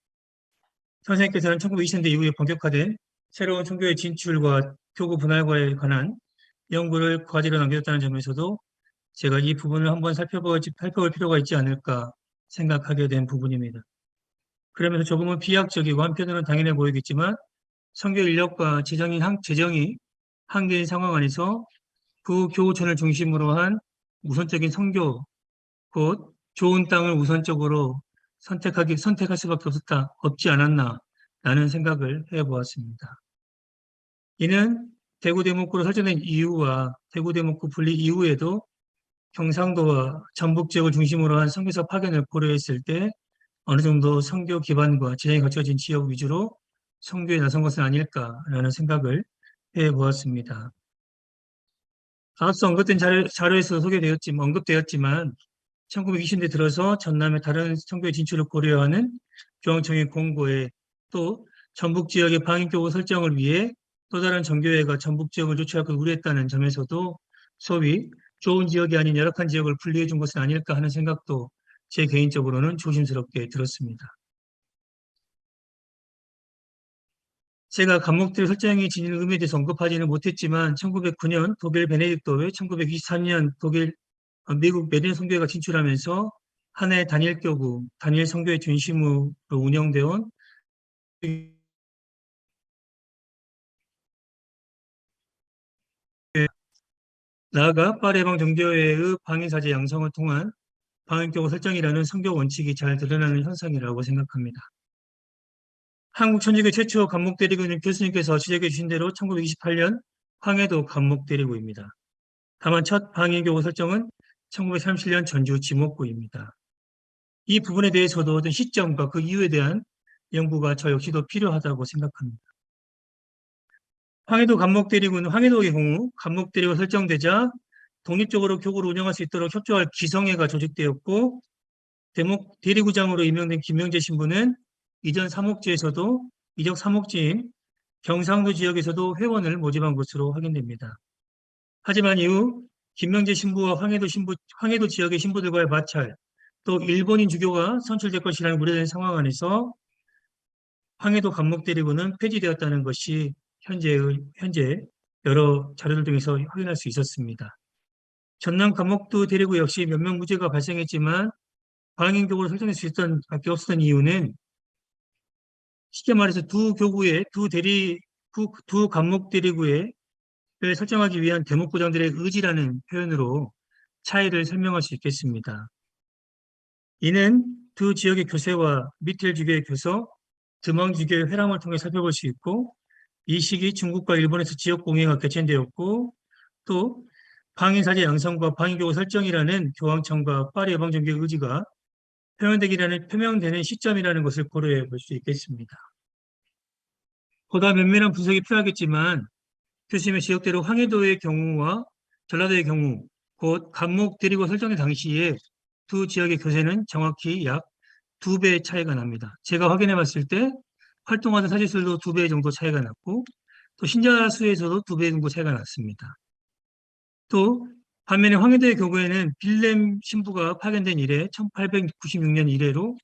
선생님께서는 1920년대 이후에 본격화된 새로운 종교의 진출과 교구 분할과에 관한 연구를 과제로 남겼다는 점에서도 제가 이 부분을 한번 살펴볼 필요가 있지 않을까 생각하게 된 부분입니다. 그러면서 조금은 비약적이고 한편으로는 당연해 보이겠지만 선교 인력과 재정이 한계인 상황 안에서 부교우촌을 중심으로 한 우선적인 선교, 곧 좋은 땅을 우선적으로 선택할 수밖에 없지 않았나 라는 생각을 해보았습니다. 이는 대구대목구로 설정된 이후와 대구대목구 분리 이후에도 경상도와 전북 지역을 중심으로 한 선교사 파견을 고려했을 때 어느 정도 선교 기반과 재정이 갖춰진 지역 위주로 선교에 나선 것은 아닐까라는 생각을 해보았습니다. 앞서 언급된 자료에서 언급되었지만 1920년대 들어서 전남의 다른 선교의 진출을 고려하는 교황청의 공고에 또 전북 지역의 방위교구 설정을 위해 또 다른 전교회가 전북 지역을 조치할 것을 우려했다는 점에서도 소위 좋은 지역이 아닌 열악한 지역을 분리해 준 것은 아닐까 하는 생각도 제 개인적으로는 조심스럽게 들었습니다. 제가 감목들의 설정이 지니는 의미에 대해서 언급하지는 못했지만 1909년 독일 베네딕토회, 1923년 미국 메린 선교회가 진출하면서 한 해 단일 교구, 단일 선교회 중심으로 운영되어 온 나아가 파리해방 정교회의 방위사제 양성을 통한 방위교구 설정이라는 선교 원칙이 잘 드러나는 현상이라고 생각합니다. 한국 천주교 최초 감목대리구는 교수님께서 지적해 주신 대로 1928년 황해도 감목대리구입니다. 다만 첫 방위교구 설정은 1937년 전주 지목구입니다. 이 부분에 대해서도 어떤 시점과 그 이유에 대한 연구가 저 역시도 필요하다고 생각합니다. 황해도 감목대리구는 황해도의 경우 감목대리구가 설정되자 독립적으로 교구를 운영할 수 있도록 협조할 기성회가 조직되었고 대리구장으로 임명된 김명재 신부는 이전 사목지에서도 이적 사목지인 경상도 지역에서도 회원을 모집한 것으로 확인됩니다. 하지만 이후 김명재 신부와 황해도 지역의 신부들과의 마찰, 또 일본인 주교가 선출될 것이라는 우려된 상황 안에서 황해도 감목대리구는 폐지되었다는 것이 현재 여러 자료들 등에서 확인할 수 있었습니다. 전남 감목도 대리구 역시 몇몇 문제가 발생했지만 방인교구로 설정될 수 있던 밖에 없었던 이유는 쉽게 말해서 두 감목 대리구를 설정하기 위한 대목구장들의 의지라는 표현으로 차이를 설명할 수 있겠습니다. 이는 두 지역의 교세와 미텔 주교의 교서, 드망 주교의 회람을 통해 살펴볼 수 있고 이 시기 중국과 일본에서 지역 공회가 개최되었고 또 방인사제 양성과 방인교구 설정이라는 교황청과 파리 예방정교의 의지가 표명되는 시점이라는 것을 고려해 볼 수 있겠습니다. 보다 면밀한 분석이 필요하겠지만 교수님의 지적대로 황해도의 경우와 전라도의 경우 곧 감목 대리구 설정의 당시에 두 지역의 교세는 정확히 약 2배의 차이가 납니다. 제가 확인해 봤을 때 활동하던 사제수들도 2배 정도 차이가 났고 또 신자 수에서도 2배 정도 차이가 났습니다. 또 반면에 황해도의 경우에는 빌렘 신부가 파견된 이래 1896년 이래로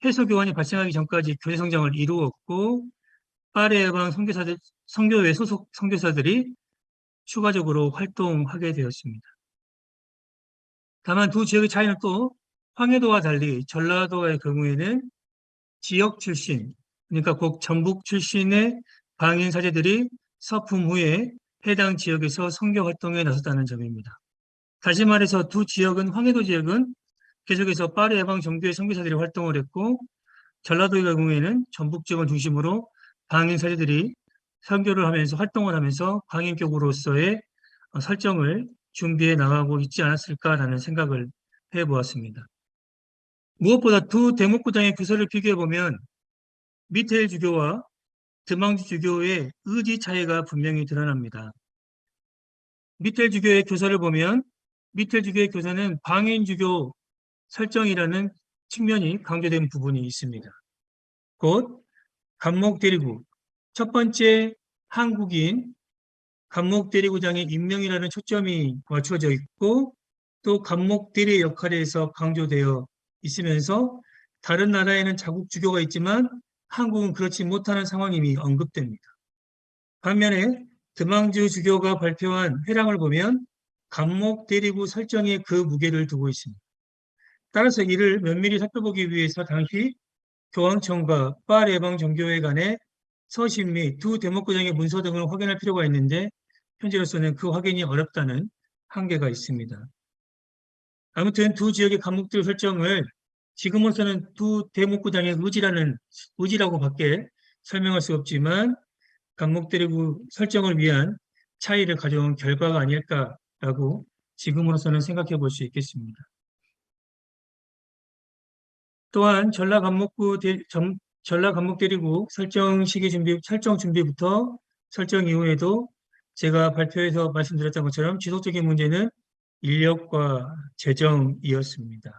해소 교환이 발생하기 전까지 교세 성장을 이루었고 파리 예방 선교회 소속 선교사들이 추가적으로 활동하게 되었습니다. 다만 두 지역의 차이는 또 황해도와 달리 전라도의 경우에는 지역 출신, 그러니까 곧 전북 출신의 방인 사제들이 서품 후에 해당 지역에서 선교 활동에 나섰다는 점입니다. 다시 말해서 두 지역은 황해도 지역은 계속해서 파리 예방 정교회 선교사들이 활동을 했고 전라도의 경우에는 전북 지역을 중심으로 방인 사제들이 선교를 하면서 활동을 하면서 방인교구로서의 설정을 준비해 나가고 있지 않았을까라는 생각을 해보았습니다. 무엇보다 두 대목구장의 교서를 비교해 보면 미테일 주교와 드망주 주교의 의지 차이가 분명히 드러납니다. 미테일 주교의 교서를 보면 미테일 주교의 교서는 방인주교 설정이라는 측면이 강조된 부분이 있습니다. 곧 감목대리구, 첫 번째 한국인 감목대리구장의 임명이라는 초점이 맞춰져 있고 또 감목 대리의 역할에서 강조되어 있으면서 다른 나라에는 자국 주교가 있지만 한국은 그렇지 못하는 상황임이 언급됩니다. 반면에 드망주 주교가 발표한 회랑을 보면 감목 대리부 설정에 그 무게를 두고 있습니다. 따라서 이를 면밀히 살펴보기 위해서 당시 교황청과 파레방 정교회 간의 서신 및 두 대목구장의 문서 등을 확인할 필요가 있는데 현재로서는 그 확인이 어렵다는 한계가 있습니다. 아무튼 두 지역의 감목들 설정을 지금으로서는 두 대목구장의 의지라고밖에 설명할 수 없지만 감목대리부 설정을 위한 차이를 가져온 결과가 아닐까라고 지금으로서는 생각해 볼 수 있겠습니다. 또한 전라감목대리부 설정 준비부터 설정 이후에도 제가 발표에서 말씀드렸던 것처럼 지속적인 문제는 인력과 재정이었습니다.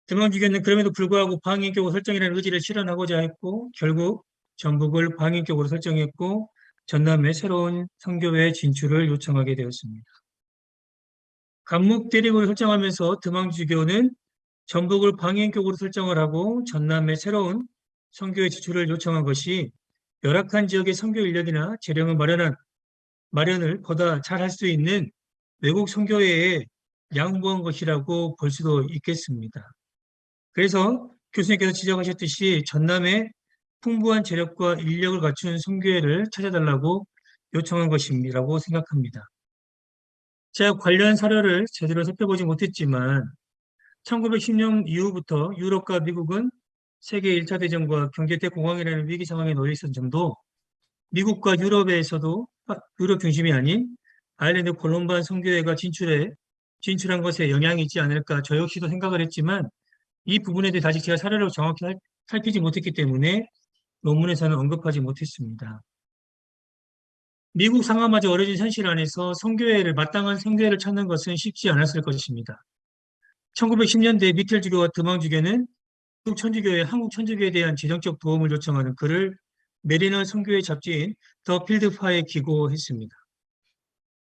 드망주교는 그럼에도 불구하고 방인격으로 설정이라는 의지를 실현하고자 했고 결국 전북을 방인격으로 설정했고 전남의 새로운 선교회 진출을 요청하게 되었습니다. 감목대리부를 설정하면서 드망주교는 전북을 방인격으로 설정을 하고 전남의 새로운 선교회 진출을 요청한 것이 열악한 지역의 선교 인력이나 재령을 마련을 보다 잘할 수 있는 외국 선교회에 양보한 것이라고 볼 수도 있겠습니다. 그래서 교수님께서 지적하셨듯이 전남에 풍부한 재력과 인력을 갖춘 선교회를 찾아달라고 요청한 것이라고 생각합니다. 제가 관련 사료를 제대로 살펴보지 못했지만 1910년 이후부터 유럽과 미국은 세계 1차 대전과 경제대공황이라는 위기 상황에 놓여 있었던 정도 미국과 유럽에서도 유럽 중심이 아닌 아일랜드 콜롬반 선교회가 진출한 것에 영향이 있지 않을까 저 역시도 생각을 했지만 이 부분에 대해 아직 제가 사례를 정확히 살피지 못했기 때문에 논문에서는 언급하지 못했습니다. 미국 상황마저 어려진 현실 안에서 마땅한 선교회를 찾는 것은 쉽지 않았을 것입니다. 1910년대 미켈 주교와 드망 주교는 한국 천주교에 대한 재정적 도움을 요청하는 글을 메리너 선교회 잡지인 더 필드파에 기고했습니다.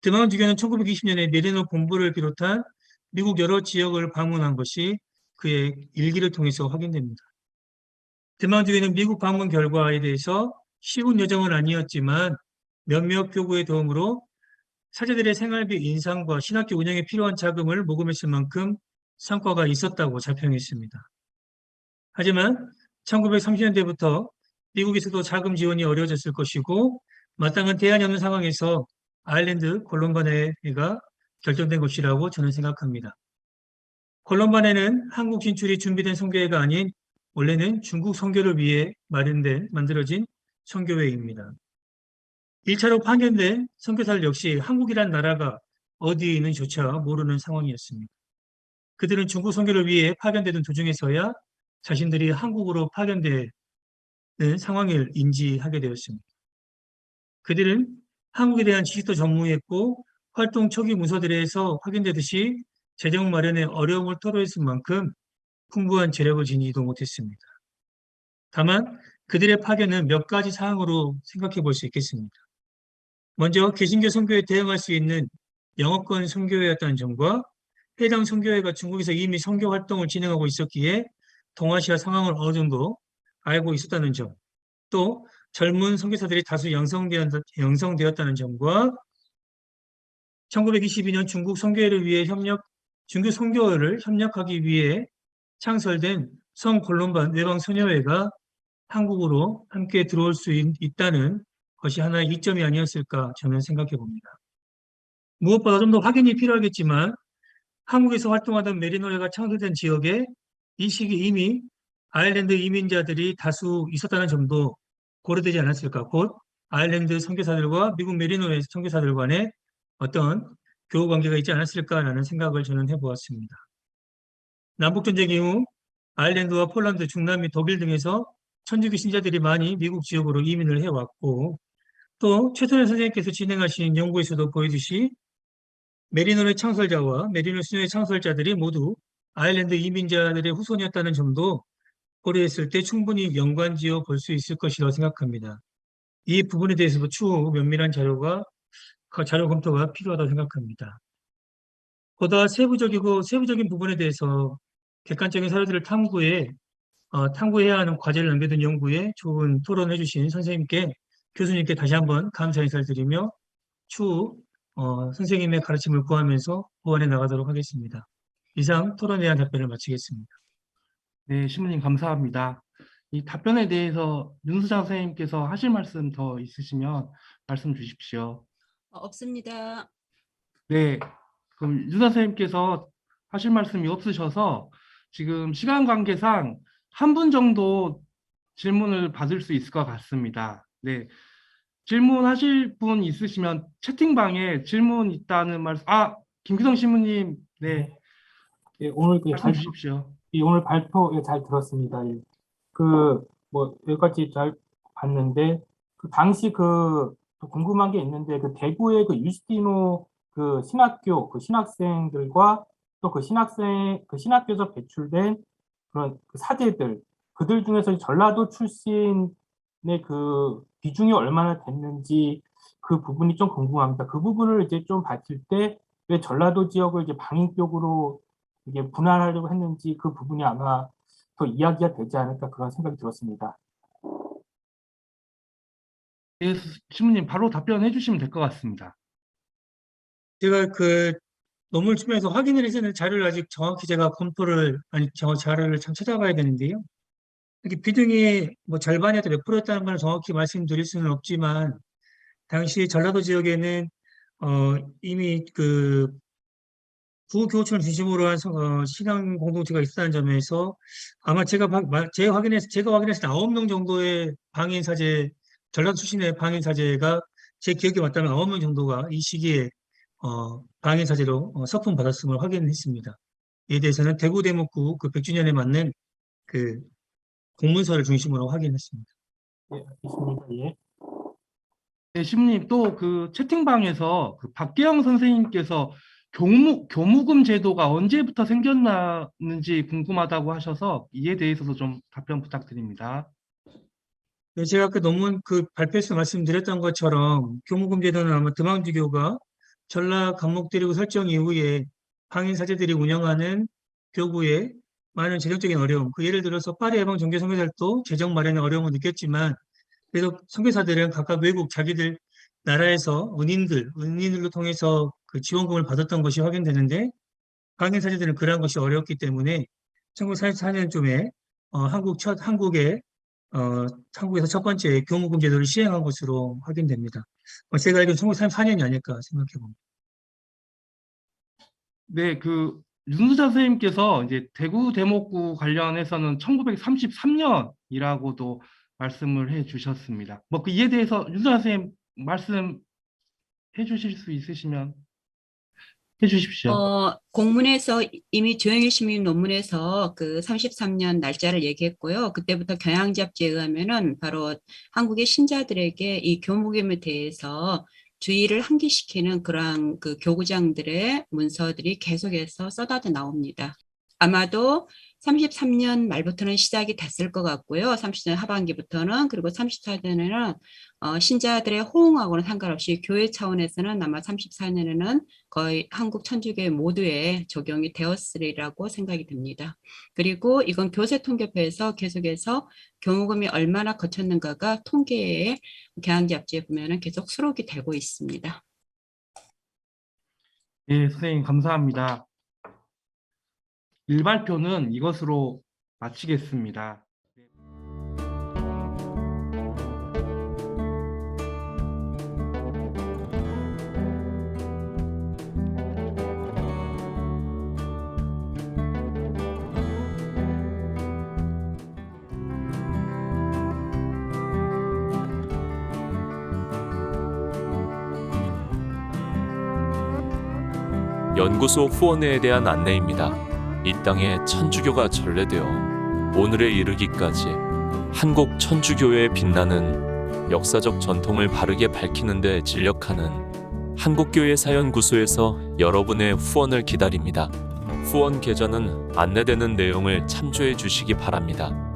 드망 주교는 1920년에 메리너 본부를 비롯한 미국 여러 지역을 방문한 것이 그의 일기를 통해서 확인됩니다. 드망 주교는 미국 방문 결과에 대해서 쉬운 여정은 아니었지만 몇몇 교구의 도움으로 사제들의 생활비 인상과 신학교 운영에 필요한 자금을 모금했을 만큼 성과가 있었다고 자평했습니다. 하지만 1930년대부터 미국에서도 자금 지원이 어려워졌을 것이고 마땅한 대안이 없는 상황에서 아일랜드 콜롬바네가 결정된 것이라고 저는 생각합니다. 콜롬바네는 한국 진출이 준비된 선교회가 아닌 원래는 중국 선교를 위해 만들어진 선교회입니다. 1차로 파견된 선교사들 역시 한국이란 나라가 어디에 있는지조차 모르는 상황이었습니다. 그들은 중국 선교를 위해 파견되던 도중에서야 자신들이 한국으로 파견되는 상황을 인지하게 되었습니다. 그들은 한국에 대한 지식도 전무했고 활동 초기 문서들에서 확인되듯이 재정 마련에 어려움을 토로했을 만큼 풍부한 재력을 지니지도 못했습니다. 다만 그들의 파견은 몇 가지 사항으로 생각해 볼 수 있겠습니다. 먼저 개신교 선교에 대응할 수 있는 영어권 선교회였다는 점과 해당 선교회가 중국에서 이미 선교 활동을 진행하고 있었기에 동아시아 상황을 어느 정도 알고 있었다는 점, 또 젊은 선교사들이 다수 양성되었다는 점과 1922년 중국 선교회를 위해 중교 선교회를 협력하기 위해 창설된 성콜롬반 외방선교회가 한국으로 함께 들어올 수 있다는 것이 하나의 이점이 아니었을까 저는 생각해 봅니다. 무엇보다 좀 더 확인이 필요하겠지만 한국에서 활동하던 메리노회가 창설된 지역에 이 시기 이미 아일랜드 이민자들이 다수 있었다는 점도 고려되지 않았을까. 곧 아일랜드 선교사들과 미국 메리노회 선교사들 간의 어떤 교우 관계가 있지 않았을까라는 생각을 저는 해보았습니다. 남북전쟁 이후 아일랜드와 폴란드, 중남 및 독일 등에서 천주교 신자들이 많이 미국 지역으로 이민을 해왔고 또 최선현 선생님께서 진행하신 연구에서도 보여주시 메리노의 창설자와 메리노 수녀의 창설자들이 모두 아일랜드 이민자들의 후손이었다는 점도 고려했을 때 충분히 연관지어 볼 수 있을 것이라고 생각합니다. 이 부분에 대해서도 추후 면밀한 자료 검토가 필요하다고 생각합니다. 보다 세부적인 부분에 대해서 객관적인 사료들을 탐구해야 하는 과제를 넘겨둔 연구에 좋은 토론해 주신 선생님께, 교수님께 다시 한번 감사 인사를 드리며 추후 선생님의 가르침을 구하면서 보완해 나가도록 하겠습니다. 이상 토론에 대한 답변을 마치겠습니다. 네, 신부님 감사합니다. 이 답변에 대해서 윤수장 선생님께서 하실 말씀 더 있으시면 말씀 주십시오. 없습니다. 네, 그럼 윤수장 선생님께서 하실 말씀이 없으셔서 지금 시간 관계상 한 분 정도 질문을 받을 수 있을 것 같습니다. 네, 질문하실 분 있으시면 채팅방에 질문 있다는 말씀, 김기성 신부님, 네, 예, 오늘 말씀 주십시오. 오늘 발표 잘 들었습니다. 예. 뭐 여기까지 잘 봤는데 당시 또 궁금한 게 있는데 대구의 유스티노 신학교 신학생들과 또 신학교에서 배출된 그런 사제들 그들 중에서 전라도 출신의 비중이 얼마나 됐는지 그 부분이 좀 궁금합니다. 그 부분을 이제 좀 봤을 때 왜 전라도 지역을 이제 방인 쪽으로 이게 분할하려고 했는지 그 부분이 아마 더 이야기가 되지 않을까 그런 생각이 들었습니다. 네, 신부님 바로 답변해 주시면 될 것 같습니다. 제가 논문 측면에서 확인을 해서는 자료를 아직 정확히 제가 자료를 참 찾아봐야 되는데요. 이렇게 비중이 뭐 절반이었다 몇 프로였다는 걸 정확히 말씀드릴 수는 없지만, 당시 전라도 지역에는 이미 구교촌을 중심으로 한 신앙 공동체가 있다는 점에서 아마 제가 확인했을 때 9명 정도의 전라도 출신의 방인 사제가 제 기억에 맞다면 9명 정도가 이 시기에 방인 사제로 서품 받았음을 확인했습니다. 이에 대해서는 대구 대목구 100주년에 맞는 공문서를 중심으로 확인했습니다. 예, 알겠습니다. 예. 네, 신부님 또 채팅방에서 박계영 선생님께서 교무금 제도가 언제부터 생겼는지 궁금하다고 하셔서 이에 대해서도 좀 답변 부탁드립니다. 네, 제가 논문 발표에서 말씀드렸던 것처럼 교무금 제도는 아마 드망주교가 전라 감목대리구 설정 이후에 방인 사제들이 운영하는 교구에 많은 재정적인 어려움, 예를 들어서 파리 해방 종교 선교사들도 재정 마련에 어려움을 느꼈지만 그래도 선교사들은 각각 외국 자기들 나라에서 은인들로 통해서 지원금을 받았던 것이 확인되는데, 방인 사제들은 그러한 것이 어렵기 때문에 1944년쯤에 한국에서 첫 번째 교무금 제도를 시행한 것으로 확인됩니다. 제가 알기로는 1934년이 아닐까 생각해 봅니다. 네, 윤수자 선생님께서 이제 대구 대목구 관련해서는 1933년이라고도 말씀을 해 주셨습니다. 이에 대해서 윤수자 선생님 말씀해 주실 수 있으시면 해 주십시오. 공문에서 이미 조영일 시민 논문에서 33년 날짜를 얘기했고요. 그때부터 경향잡지에 의하면은 바로 한국의 신자들에게 이 교무금에 대해서 주의를 환기시키는 그러한 교구장들의 문서들이 계속해서 쏟아져 나옵니다. 아마도 33년 말부터는 시작이 됐을 것 같고요. 30년 하반기부터는, 그리고 34년에는 신자들의 호응하고는 상관없이 교회 차원에서는 아마 34년에는 거의 한국 천주교 모두에 적용이 되었으리라고 생각이 듭니다. 그리고 이건 교세통계표에서 계속해서 교무금이 얼마나 거쳤는가가 통계에 경향잡지에 보면은 계속 수록이 되고 있습니다. 네, 선생님 감사합니다. 일발표는 이것으로 마치겠습니다. 연구소 후원회에 대한 안내입니다. 이 땅에 천주교가 전래되어 오늘에 이르기까지 한국 천주교회에 빛나는 역사적 전통을 바르게 밝히는 데 진력하는 한국교회 사연구소에서 여러분의 후원을 기다립니다. 후원 계좌는 안내되는 내용을 참조해 주시기 바랍니다.